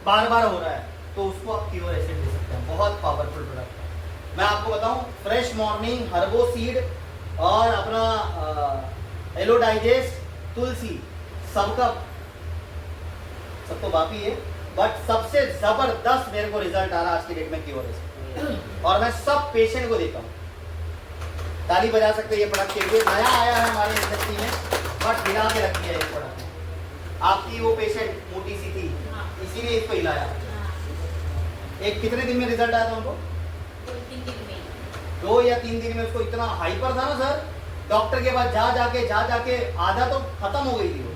बार बार हो रहा है, तो उसको आप क्योर एसिड दे सकते हैं, बहुत पावरफुल प्रोडक्ट है। मैं आपको बताऊं, फ्रेश मॉर्निंग, हर्बो सीड और अपना एलो डाइजेस्ट, तुलसी, सबका सब तो बाकी है, बट सबसे जबरदस्त मेरे को रिजल्ट आ रहा है आज की डेट में क्योर एसिड, और मैं सब पेशेंट को देता हूँ। ताली बजा सकते हैं ये प्रोडक्ट के लिए, नया आया है हमारे इंडस्ट्री में, बट हिला के रखी है ये प्रोडक्ट। आपकी वो पेशेंट मोटी सी थी, इसीलिए इसको हिलाया। एक कितने दिन में रिजल्ट आया था उनको? 2 या 3 दिन में। उसको इतना हाइपर था ना सर, डॉक्टर के पास जा जाके आधा तो खत्म हो गई थी वो।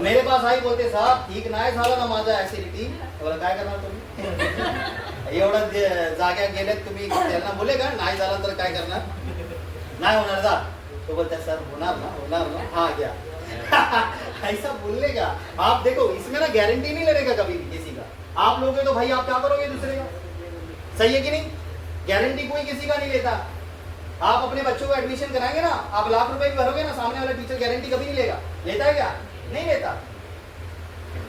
मेरे पास आई, बोलते साहब ठीक नाही झाला ना माझा ऍसिडिटी। बोला काय करणार तुम्ही, एवढं जाग्या गेलेत तुम्ही, त्यांना बोले का नाही झालं तर काय करणार, नाही होणार जा, तो बोलते सर होणार ना, हाँ गया। ऐसा बोलने का, आप देखो इसमें ना गारंटी नहीं लेने का कभी किसी का। आप लोगे तो भाई आप क्या करोगे दूसरे का, सही है कि नहीं? गारंटी कोई किसी का नहीं लेता। आप अपने बच्चों को एडमिशन कराएंगे ना, आप लाख रुपए भी भरोगे ना, सामने वाला टीचर गारंटी कभी नहीं लेगा, लेता है क्या? नहीं लेता।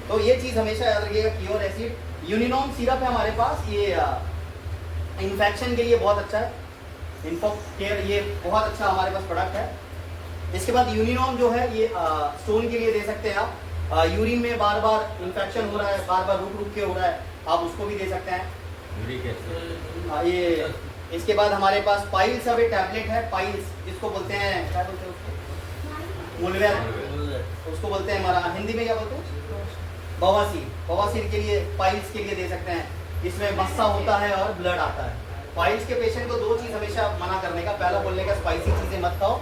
तो ये चीज हमेशा याद रखिएगा। क्योर एसिड, यूनिनॉम सिरप है हमारे पास, ये इन्फेक्शन के लिए बहुत अच्छा है, इन्फो केयर, ये बहुत अच्छा हमारे पास प्रोडक्ट है। इसके बाद यूनिनॉम जो है ये स्टोन के लिए दे सकते हैं आप, यूरिन में बार बार इन्फेक्शन हो रहा है, बार बार रुक के हो रहा है, आप उसको भी दे सकते हैं। ये इसके बाद हमारे पास पाइल्स अब एक टैबलेट है, पाइल्स जिसको बोलते हैं, क्या बोलते हैं उसको, मुलवेर उसको बोलते हैं, हमारा हिंदी में क्या बोलते हैं, बवासीर। बवासीर के लिए, पाइल्स के लिए दे सकते हैं। इसमें मस्सा होता है और ब्लड आता है, पाइल्स के पेशेंट को दो चीज़ हमेशा मना करने का, पहला बोलने का स्पाइसी चीज़ें मत खाओ,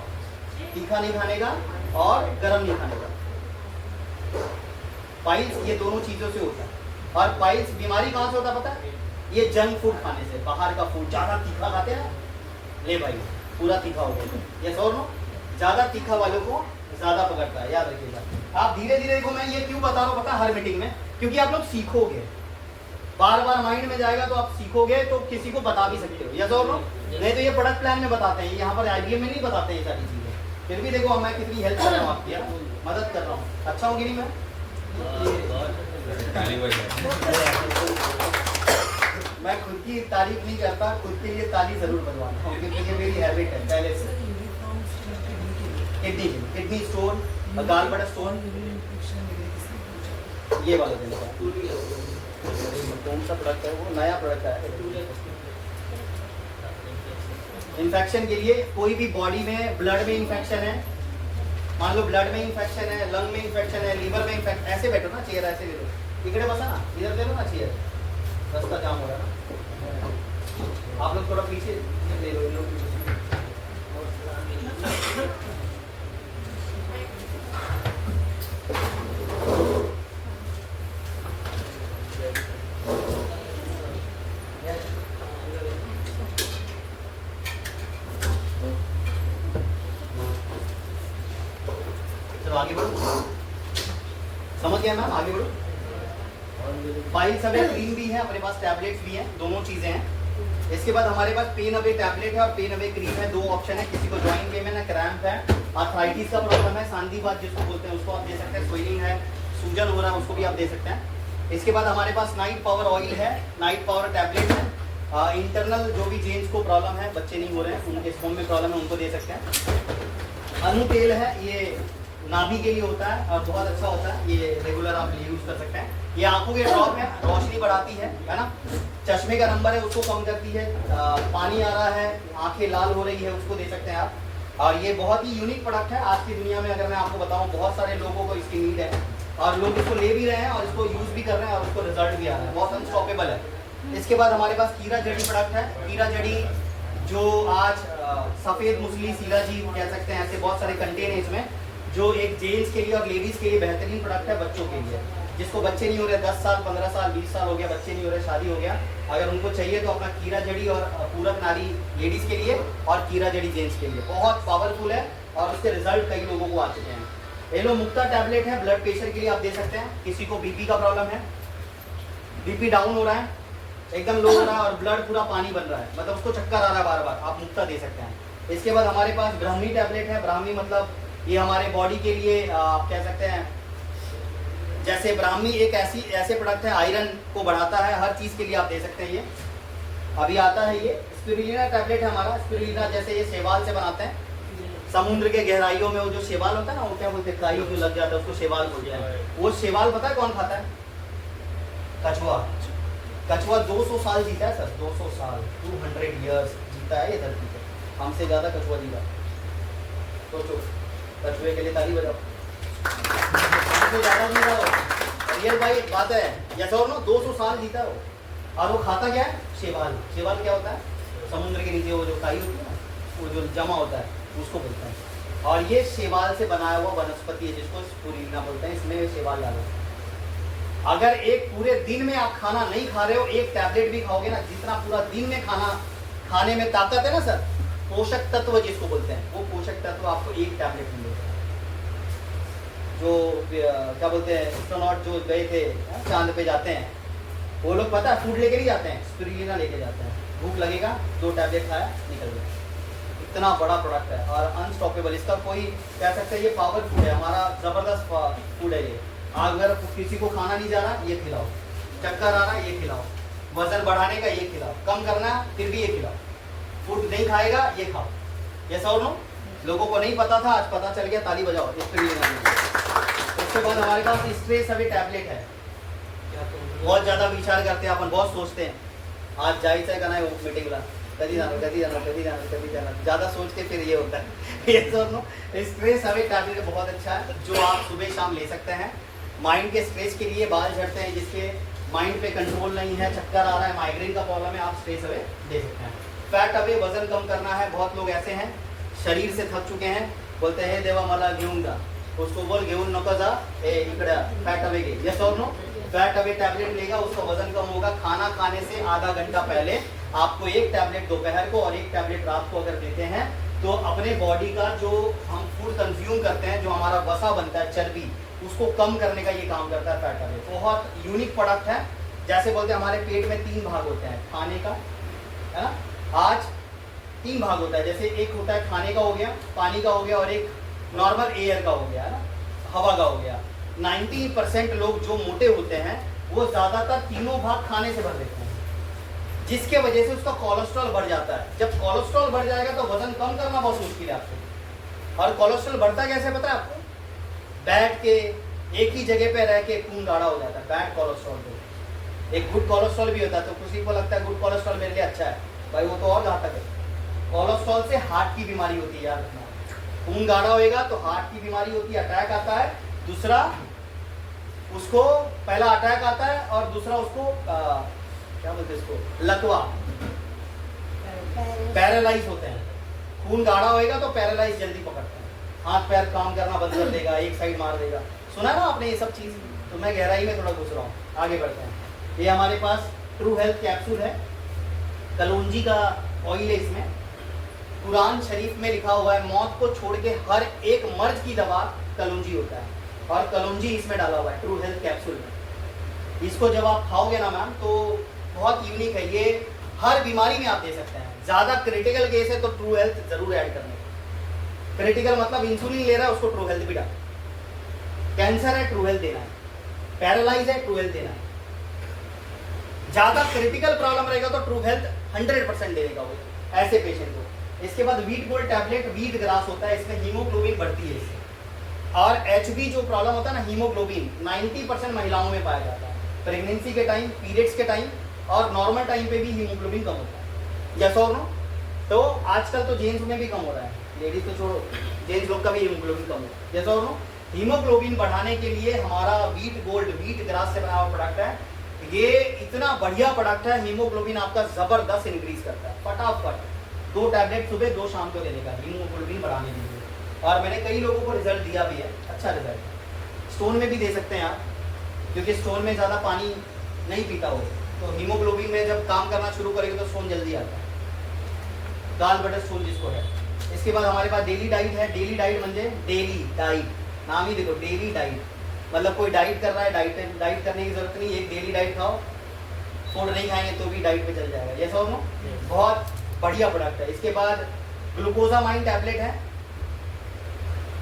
तीखा नहीं खाने का और गर्म नहीं खाने का। पाइल्स ये दोनों चीज़ों से होता है। और पाइल्स बीमारी कहाँ से होता है पता है? ये जंक फूड खाने से, बाहर का फूड ज़्यादा तीखा खाते हैं, ले भाई पूरा तीखा हो गया, ये और नो ज़्यादा तीखा वालों को ज़्यादा पकड़ता है, याद रखिएगा। आप धीरे धीरे देखो, मैं ये क्यों बता रहा हूँ पता है हर मीटिंग में, क्योंकि आप लोग सीखोगे, बार बार माइंड में जाएगा तो आप सीखोगे, तो किसी को बता भी सकते हो, यस और नो। नहीं तो ये प्रोडक्ट प्लान में बताते हैं, यहाँ पर IBM में नहीं बताते हैं ये सारी चीज़ें। फिर भी देखो मैं कितनी हेल्प कर रहा हूँ आपकी, मदद कर रहा हूँ, अच्छा होगी नहीं मैं? मैं खुद की तारीफ नहीं करता, खुद के लिए ताली जरूर बजवाता हूँ, क्योंकि ये मेरी हैबिट है पहले से। किडनी स्टोन, गाल बड़ा स्टोन, ये वाला देना कौन सा प्रोडक्ट है, वो नया प्रोडक्ट है। इन्फेक्शन के लिए कोई भी बॉडी में ब्लड में इन्फेक्शन है, मान लो ब्लड में इन्फेक्शन है, लंग में इन्फेक्शन है, लीवर में इन्फेक्शन, ऐसे बैठो ना, चेयर ऐसे ले लो, इकड़े बसा ना, इधर ले लो ना चेयर, रास्ता जाम हो रहा है ना। आप लोग थोड़ा पीछे ले लो, इन लोग आगे बढ़ो, समझ गया मैम, आगे बढ़ो। पाइल्स अवे क्रीम भी है अपने पास, टैबलेट्स भी हैं, दोनों चीजें हैं। इसके बाद हमारे पास पेन अवे टैबलेट है और पेन अवे क्रीम है, दो ऑप्शन है। किसी को जॉइंट पेन है, क्रैम्प है, आर्थराइटिस का प्रॉब्लम है, सांधीवात जिसको बोलते हैं उसको आप दे सकते हैं, स्वेलिंग है, सूजन हो रहा है उसको भी आप दे सकते हैं। इसके बाद हमारे पास नाइट पावर ऑयल है, नाइट पावर टैबलेट है। इंटरनल जो भी जेंट्स को प्रॉब्लम है, बच्चे नहीं हो रहे हैं, उनके स्टोन में प्रॉब्लम है, उनको दे सकते हैं। अनु तेल है, ये नाभि के लिए होता है और बहुत अच्छा होता है, ये रेगुलर आप यूज कर सकते हैं। ये आंखों के ड्रॉप है, रोशनी बढ़ाती है ना, चश्मे का नंबर है उसको कम करती है, पानी आ रहा है, आंखें लाल हो रही है, उसको दे सकते हैं आप। और ये बहुत ही यूनिक प्रोडक्ट है आज की दुनिया में, अगर मैं आपको बताऊं बहुत सारे लोगों को इसकी नीड है और लोग इसको ले भी रहे हैं और इसको यूज भी कर रहे हैं और उसको रिजल्ट भी आ रहा है, बहुत अनस्टॉपेबल है। इसके बाद हमारे पास कीड़ा जड़ी प्रोडक्ट है, कीड़ा जड़ी जो आज सफेद मुसली सीला जी कह सकते हैं, ऐसे बहुत सारे कंटेन है इसमें, जो एक जेंट्स के लिए और लेडीज के लिए बेहतरीन प्रोडक्ट है। बच्चों के लिए जिसको बच्चे नहीं हो रहे, 10 साल 15 साल 20 साल हो गया, बच्चे नहीं हो रहे, शादी हो गया, अगर उनको चाहिए तो अपना कीड़ा जड़ी और पूरक नारी लेडीज के लिए और कीड़ा जड़ी जेंट्स के लिए बहुत पावरफुल है और उसके रिजल्ट कई लोगों को आ चुके हैं। एलो मुक्ता टैबलेट है, ब्लड प्रेशर के लिए आप दे सकते हैं। किसी को बीपी का प्रॉब्लम है, बीपी डाउन हो रहा है, एकदम लो हो रहा है और ब्लड पूरा पानी बन रहा है, मतलब उसको चक्कर आ रहा है बार बार, आप मुक्ता दे सकते हैं। इसके बाद हमारे पास ब्राह्मी टैबलेट है। ब्राह्मी मतलब ये हमारे बॉडी के लिए आप कह सकते हैं, जैसे ब्राह्मी एक ऐसे प्रोडक्ट है, आयरन को बढ़ाता है, हर चीज़ के लिए आप दे सकते हैं। ये अभी आता है, ये स्पिरुलिना टैबलेट है हमारा। स्पिरुलिना जैसे ये शैवाल से बनाते हैं, समुद्र के गहराइयों में वो जो शैवाल होता है ना, वो क्या बोलते हैं, काई जो लग जाता है उसको शैवाल बोलते हैं। वो शैवाल पता है कौन खाता है? कछुआ। कछुआ 200 साल जीता है सर, 200 साल, 200 ईयर्स जीता है ये धरती पे, हमसे ज़्यादा कछुआ जीता। सोचो, कछुए के लिए ताली बजाओ, हमसे ज़्यादा जीता हो, रियल भाई बात है, यस और नो, 200 साल जीता हो। और वो खाता क्या है? शैवाल। शैवाल क्या होता है? समुद्र के नीचे वो जो काई होती है ना, वो जो जमा होता है उसको बोलते हैं। और ये शैवाल से बनाया हुआ वनस्पति है जिसको स्पिरुलिना बोलते हैं, इसमें शैवाल डालो। अगर एक पूरे दिन में आप खाना नहीं खा रहे हो, एक टैबलेट भी खाओगे ना, जितना पूरा दिन में खाना खाने में ताकत है ना सर, पोषक तत्व जिसको बोलते हैं, वो पोषक तत्व आपको एक टैबलेट मिलेगा। जो क्या बोलते हैं, एस्ट्रोनॉट जो गए थे चांद पे जाते हैं, वो लोग पता है फूड लेके नहीं जाते हैं, स्पिरुलिना लेके जाते हैं। भूख लगेगा, 2 टैबलेट खाया, निकल गया। इतना बड़ा प्रोडक्ट है और अनस्टॉपेबल, इसका कोई कह सकते हैं ये पावर फूड है हमारा, ज़बरदस्त फूड है ये। अगर किसी को खाना नहीं जा रहा, ये खिलाओ, चक्कर आ रहा है, ये खिलाओ, वजन बढ़ाने का ये खिलाओ, कम करना फिर भी ये खिलाओ, फूड नहीं खाएगा ये खाओ। ये सब नो लोगों को नहीं पता था, आज पता चल गया, ताली बजाओ। इसके बाद हमारे पास स्ट्रेस अवे टैबलेट है। बहुत ज़्यादा विचार करते हैं अपन, बहुत सोचते हैं आज जायचं का नहीं मीटिंगला, कभी जाना, ज़्यादा सोच के फिर ये होता है। ये सब नो स्ट्रेस अवे टैबलेट बहुत अच्छा है, जो आप सुबह शाम ले सकते हैं। माइंड के स्ट्रेस के लिए, बाल झड़ते हैं जिसके, माइंड पे कंट्रोल नहीं है, चक्कर आ रहा है, माइग्रेन का प्रॉब्लम है, आप स्ट्रेस अवे दे सकते हैं। फैट अवे, वजन कम करना है। बहुत लोग ऐसे हैं शरीर से थक चुके हैं, बोलते हैं देवा मला घेऊन जा, उसको बोल घेऊन नको जा, इकड़ा फैट अवे के, यस और नो। फैट अवे टैबलेट लेगा, उसका वजन कम होगा। खाना खाने से आधा घंटा पहले आपको एक टैबलेट दोपहर को और एक टैबलेट रात को अगर देते हैं तो अपने बॉडी का जो हम फूड कंज्यूम करते हैं, जो हमारा वसा बनता है चर्बी, उसको कम करने का ये काम करता है फैट अवे। बहुत यूनिक प्रोडक्ट है। जैसे बोलते हैं हमारे पेट में 3 भाग होते हैं खाने का, है ना। आज 3 भाग होता है, जैसे एक होता है खाने का हो गया, पानी का हो गया और एक नॉर्मल एयर का हो गया, है ना, हवा का हो गया। 90% लोग जो मोटे होते हैं वो ज़्यादातर तीनों भाग खाने से भर देते हैं, जिसके वजह से उसका कोलेस्ट्रॉल बढ़ जाता है। जब कोलेस्ट्रॉल बढ़ जाएगा तो वजन कम करना बहुत मुश्किल है आपको। और कोलेस्ट्रॉल बढ़ता कैसे पता है आपको? बैठ के एक ही जगह पे रह के खून गाढ़ा हो जाता है, बैड कोलेस्ट्रॉल पे। एक गुड कोलेस्ट्रॉल भी होता है, तो किसी को लगता है गुड कोलेस्ट्रॉल मेरे लिए अच्छा है, भाई वो तो और घातक है। कोलेस्ट्रॉल से हार्ट की बीमारी होती है, याद रखना। खून गाढ़ा होएगा तो हार्ट की बीमारी होती है, अटैक आता है। दूसरा उसको पहला अटैक आता है और दूसरा उसको क्या बोलते हैं इसको, लकवा, पैरालाइज होते हैं। खून गाढ़ा होएगा तो पैरालाइज जल्दी पकड़ते हैं, हाथ पैर काम करना बंद कर देगा, एक साइड मार देगा। सुना ना आपने ये सब चीज़? तो मैं गहराई में थोड़ा घुस रहा हूँ, आगे बढ़ते हैं। ये हमारे पास ट्रू हेल्थ कैप्सूल है, कलौंजी का ऑयल है इसमें। कुरान शरीफ में लिखा हुआ है मौत को छोड़ के हर एक मर्ज की दवा कलौंजी होता है, और कलौंजी इसमें डाला हुआ है ट्रू हेल्थ कैप्सूल में। इसको जब आप खाओगे ना मैम तो बहुत यूनिक है ये, हर बीमारी में आप दे सकते हैं। ज़्यादा क्रिटिकल केस है तो ट्रू हेल्थ जरूर ऐड करना। क्रिटिकल मतलब इंसुलिन ले रहा है, उसको ट्रू हेल्थ भी डाल। कैंसर है, ट्रू हेल्थ देना है। पैरालाइज है, ट्रू हेल्थ देना है। ज़्यादा क्रिटिकल प्रॉब्लम रहेगा तो ट्रू हेल्थ 100% देगा वो ऐसे पेशेंट को। इसके बाद wheat gold tablet, wheat grass होता है, इसमें हीमोग्लोबिन बढ़ती है इससे। और HB जो प्रॉब्लम होता है ना, हीमोग्लोबिन 90% महिलाओं में पाया जाता है। प्रेगनेंसी के टाइम, पीरियड्स के टाइम और नॉर्मल टाइम पे भी हीमोग्लोबिन कम होता है, यस और नो। तो आजकल तो जेंट्स में भी कम हो रहा है, लेडीज तो छोड़ो, जेंट्स लोग का भी हीमोग्लोबिन कम हो, यस और नो। हीमोग्लोबिन बढ़ाने के लिए हमारा वीट गोल्ड, वीट ग्रास से बना हुआ प्रोडक्ट है। ये इतना बढ़िया प्रोडक्ट है, हीमोग्लोबिन आपका जबरदस्त इंक्रीज करता है फटाफट। 2 टैबलेट सुबह 2 शाम को देने का हीमोग्लोबिन बढ़ाने के लिए। और मैंने कई लोगों को रिजल्ट दिया भी है, अच्छा रिजल्ट। स्टोन में भी दे सकते हैं आप, क्योंकि स्टोन में ज़्यादा पानी नहीं पीता हो, तो हीमोग्लोबिन में जब काम करना शुरू करेंगे तो स्टोन जल्दी आता है, गाल बटर स्टोन जिसको है। इसके बाद हमारे पास डेली डाइट है। डेली डाइट म्हणजे डेली डाइट, नाम ही देखो डेली डाइट, मतलब कोई डाइट कर रहा है, डाइट करने की जरूरत नहीं, एक डेली डाइट खाओ। फूड नहीं खाएंगे तो भी डाइट पे चल जाएगा, यस और नो। बहुत बढ़िया प्रोडक्ट है। इसके बाद ग्लूकोजामाइन टैबलेट है।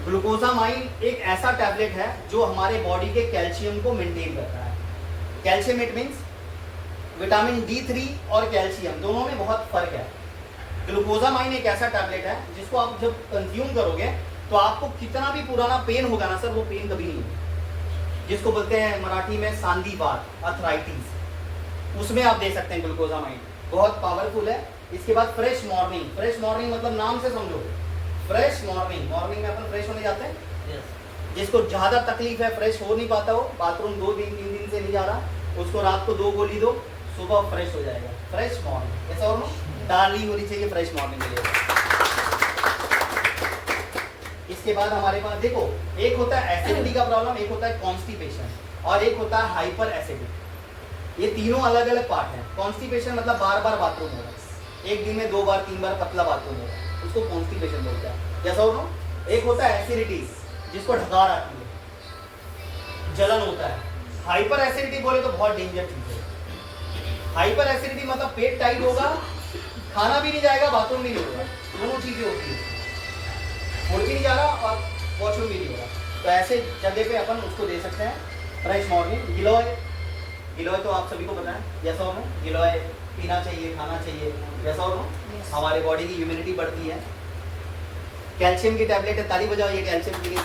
ग्लूकोजामाइन एक ऐसा टैबलेट है जो हमारे बॉडी के कैल्शियम को मेंटेन करता है। Calcium it means vitamin D3 और कैल्शियम दोनों में बहुत फर्क है। ग्लूकोजामाइन एक ऐसा टैबलेट है जिसको आप जब कंज्यूम करोगे तो आपको कितना भी पुराना पेन होगा ना सर, वो पेन कभी नहीं होगा, जिसको बोलते हैं मराठी में सांधीवात, अर्थराइटिस, उसमें आप दे सकते हैं ग्लूकोजामाइन, बहुत पावरफुल है। इसके बाद फ्रेश मॉर्निंग। फ्रेश मॉर्निंग मतलब नाम से समझो, फ्रेश मॉर्निंग, मॉर्निंग में अपन फ्रेश होने जाते हैं। जिसको ज़्यादा तकलीफ है, फ्रेश हो नहीं पाता हो, बाथरूम 2-3 दिन से नहीं जा रहा, उसको रात को 2 गोली दो, सुबह फ्रेश हो जाएगा। फ्रेश मॉर्निंग, ऐसा और डाली होनी चाहिए फ्रेश मॉर्निंग के लिए। इसके बाद हमारे पास देखो, एक होता है एसिडिटी का प्रॉब्लम, एक होता है कॉन्स्टिपेशन, और एक होता है हाइपर एसिडिटी। ये तीनों अलग अलग पार्ट हैं। कॉन्स्टिपेशन मतलब बार बार बाथरूम हो रहा है, एक दिन में 2 बार 3 बार पतला बाथरूम हो रहा है, उसको कॉन्स्टिपेशन बोलते हैं, जैसा हो नो। एक होता है एसिडिटी, जिसको ढकार आती है, जलन होता है। हाइपर एसिडिटी बोले तो बहुत डेंजर चीज है। हाइपर एसिडिटी मतलब पेट टाइट होगा, खाना भी नहीं जाएगा, बाथरूम भी नहीं होगा, दोनों चीजें होती है, फूड भी नहीं जा रहा और वॉशरूम भी नहीं हो रहा। तो ऐसे जगह पे अपन उसको दे सकते हैं फ्रेश मॉर्निंग। गिलोय, गिलोय तो आप सभी को पता है, जैसा हो नो, गिलोय पीना चाहिए, खाना चाहिए, जैसा हो नो, हमारे बॉडी की इम्यूनिटी बढ़ती है। कैल्शियम की टैबलेट है, ताली बजाओ ये कैल्शियम के लिए,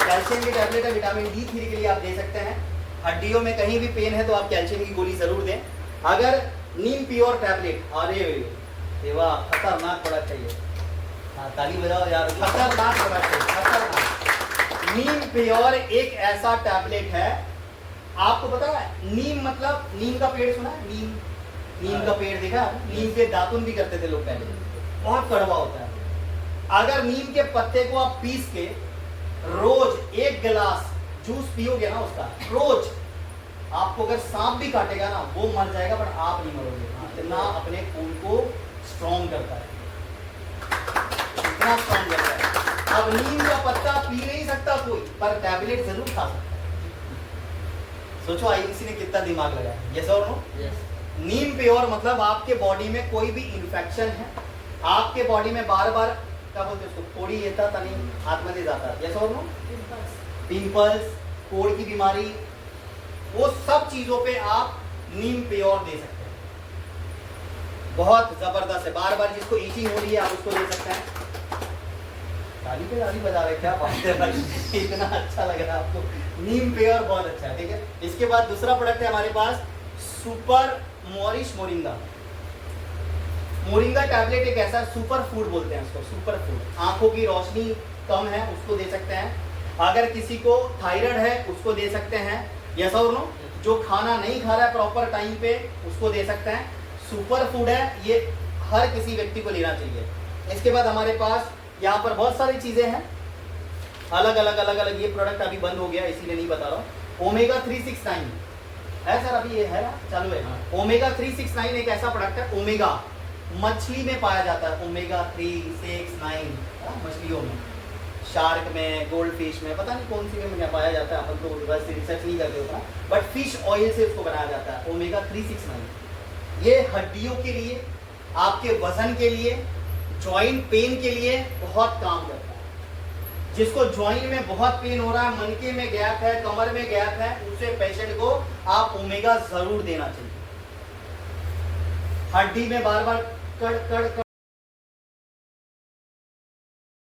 कैल्शियम की टैबलेट है। विटामिन D3 के लिए आप दे सकते हैं। हड्डियों में कहीं भी पेन है तो आप कैल्शियम की गोली जरूर दें। अगर नीम प्योर टैबलेट, अरे देवा खतरनाक प्रोडक्ट है ये, हाँ ताली बजाओ यार, खतरनाक प्रोडक्ट है, खतरनाक। नीम प्योर एक ऐसा टैबलेट है आपको पता है नीम मतलब, नीम का पेड़ सुना है? नीम का पेड़ देखा है? नीम के दातुन भी करते थे लोग पहले, बहुत कड़वा होता है। अगर नीम के पत्ते को आप पीस के रोज 1 गिलास जूस पियोगे ना उसका रोज, आपको अगर सांप भी काटेगा ना वो मर जाएगा, पर आप नहीं मरोगे। इतना अपने खून को स्ट्रॉन्ग करता है, इतना स्ट्रॉन्ग करता है। अब नीम का पत्ता पी नहीं सकता कोई, पर टैबलेट जरूर खा सकता है। सोचो आईबीसी ने कितना दिमाग लगाया। यस और नो? नीम प्योर मतलब आपके बॉडी में कोई भी इन्फेक्शन है, आपके बॉडी में बार बार क्या बोलते हैं उसको, कोड़ी येता तनी आत्महत्या जाता है। यस और नो? पिंपल्स, कोड़ की बीमारी, वो सब चीजों पे आप नीम प्योर दे सकते हैं। बहुत जबरदस्त है। बार बार जिसको ईचिंग हो रही है आप उसको दे सकते हैं। ताली पे ताली बजा रहे, क्या बात है भाई, इतना अच्छा लग रहा है आपको। नीम प्योर बहुत अच्छा है, ठीक है। इसके बाद दूसरा प्रोडक्ट है हमारे पास सुपर मॉरिश मोरिंगा। मोरिंगा टैबलेट एक ऐसा सुपर फूड बोलते हैं उसको, सुपर फूड। आंखों की रोशनी कम है उसको दे सकते हैं, अगर किसी को थायराइड है उसको दे सकते हैं। यस और नो? जो खाना नहीं खा रहा है प्रॉपर टाइम पे उसको दे सकते हैं। सुपर फूड है, ये हर किसी व्यक्ति को लेना चाहिए। इसके बाद हमारे पास यहाँ पर बहुत सारी चीजें हैं, अलग अलग। ये प्रोडक्ट अभी बंद हो गया इसीलिए नहीं बता रहा हूँ। ओमेगा 369 है सर, अभी ये है ना, चालू है। ओमेगा 369 एक ऐसा प्रोडक्ट है, ओमेगा मछली में पाया जाता है। ओमेगा 369 मछलियों में, शार्क में, गोल्ड फिश में, पता नहीं कौन सी में पाया जाता है, अपन तो बस रिसर्च नहीं करते उतना, बट फिश ऑयल से उसको बनाया जाता है ओमेगा 369। ये हड्डियों के लिए, आपके वजन के लिए, जॉइंट पेन के लिए बहुत काम करता है। जिसको जॉइंट में बहुत पेन हो रहा है, मनके में गैप है, कमर में गैप है, उससे पेशेंट को आप ओमेगा जरूर देना चाहिए। हड्डी में बार बार कड़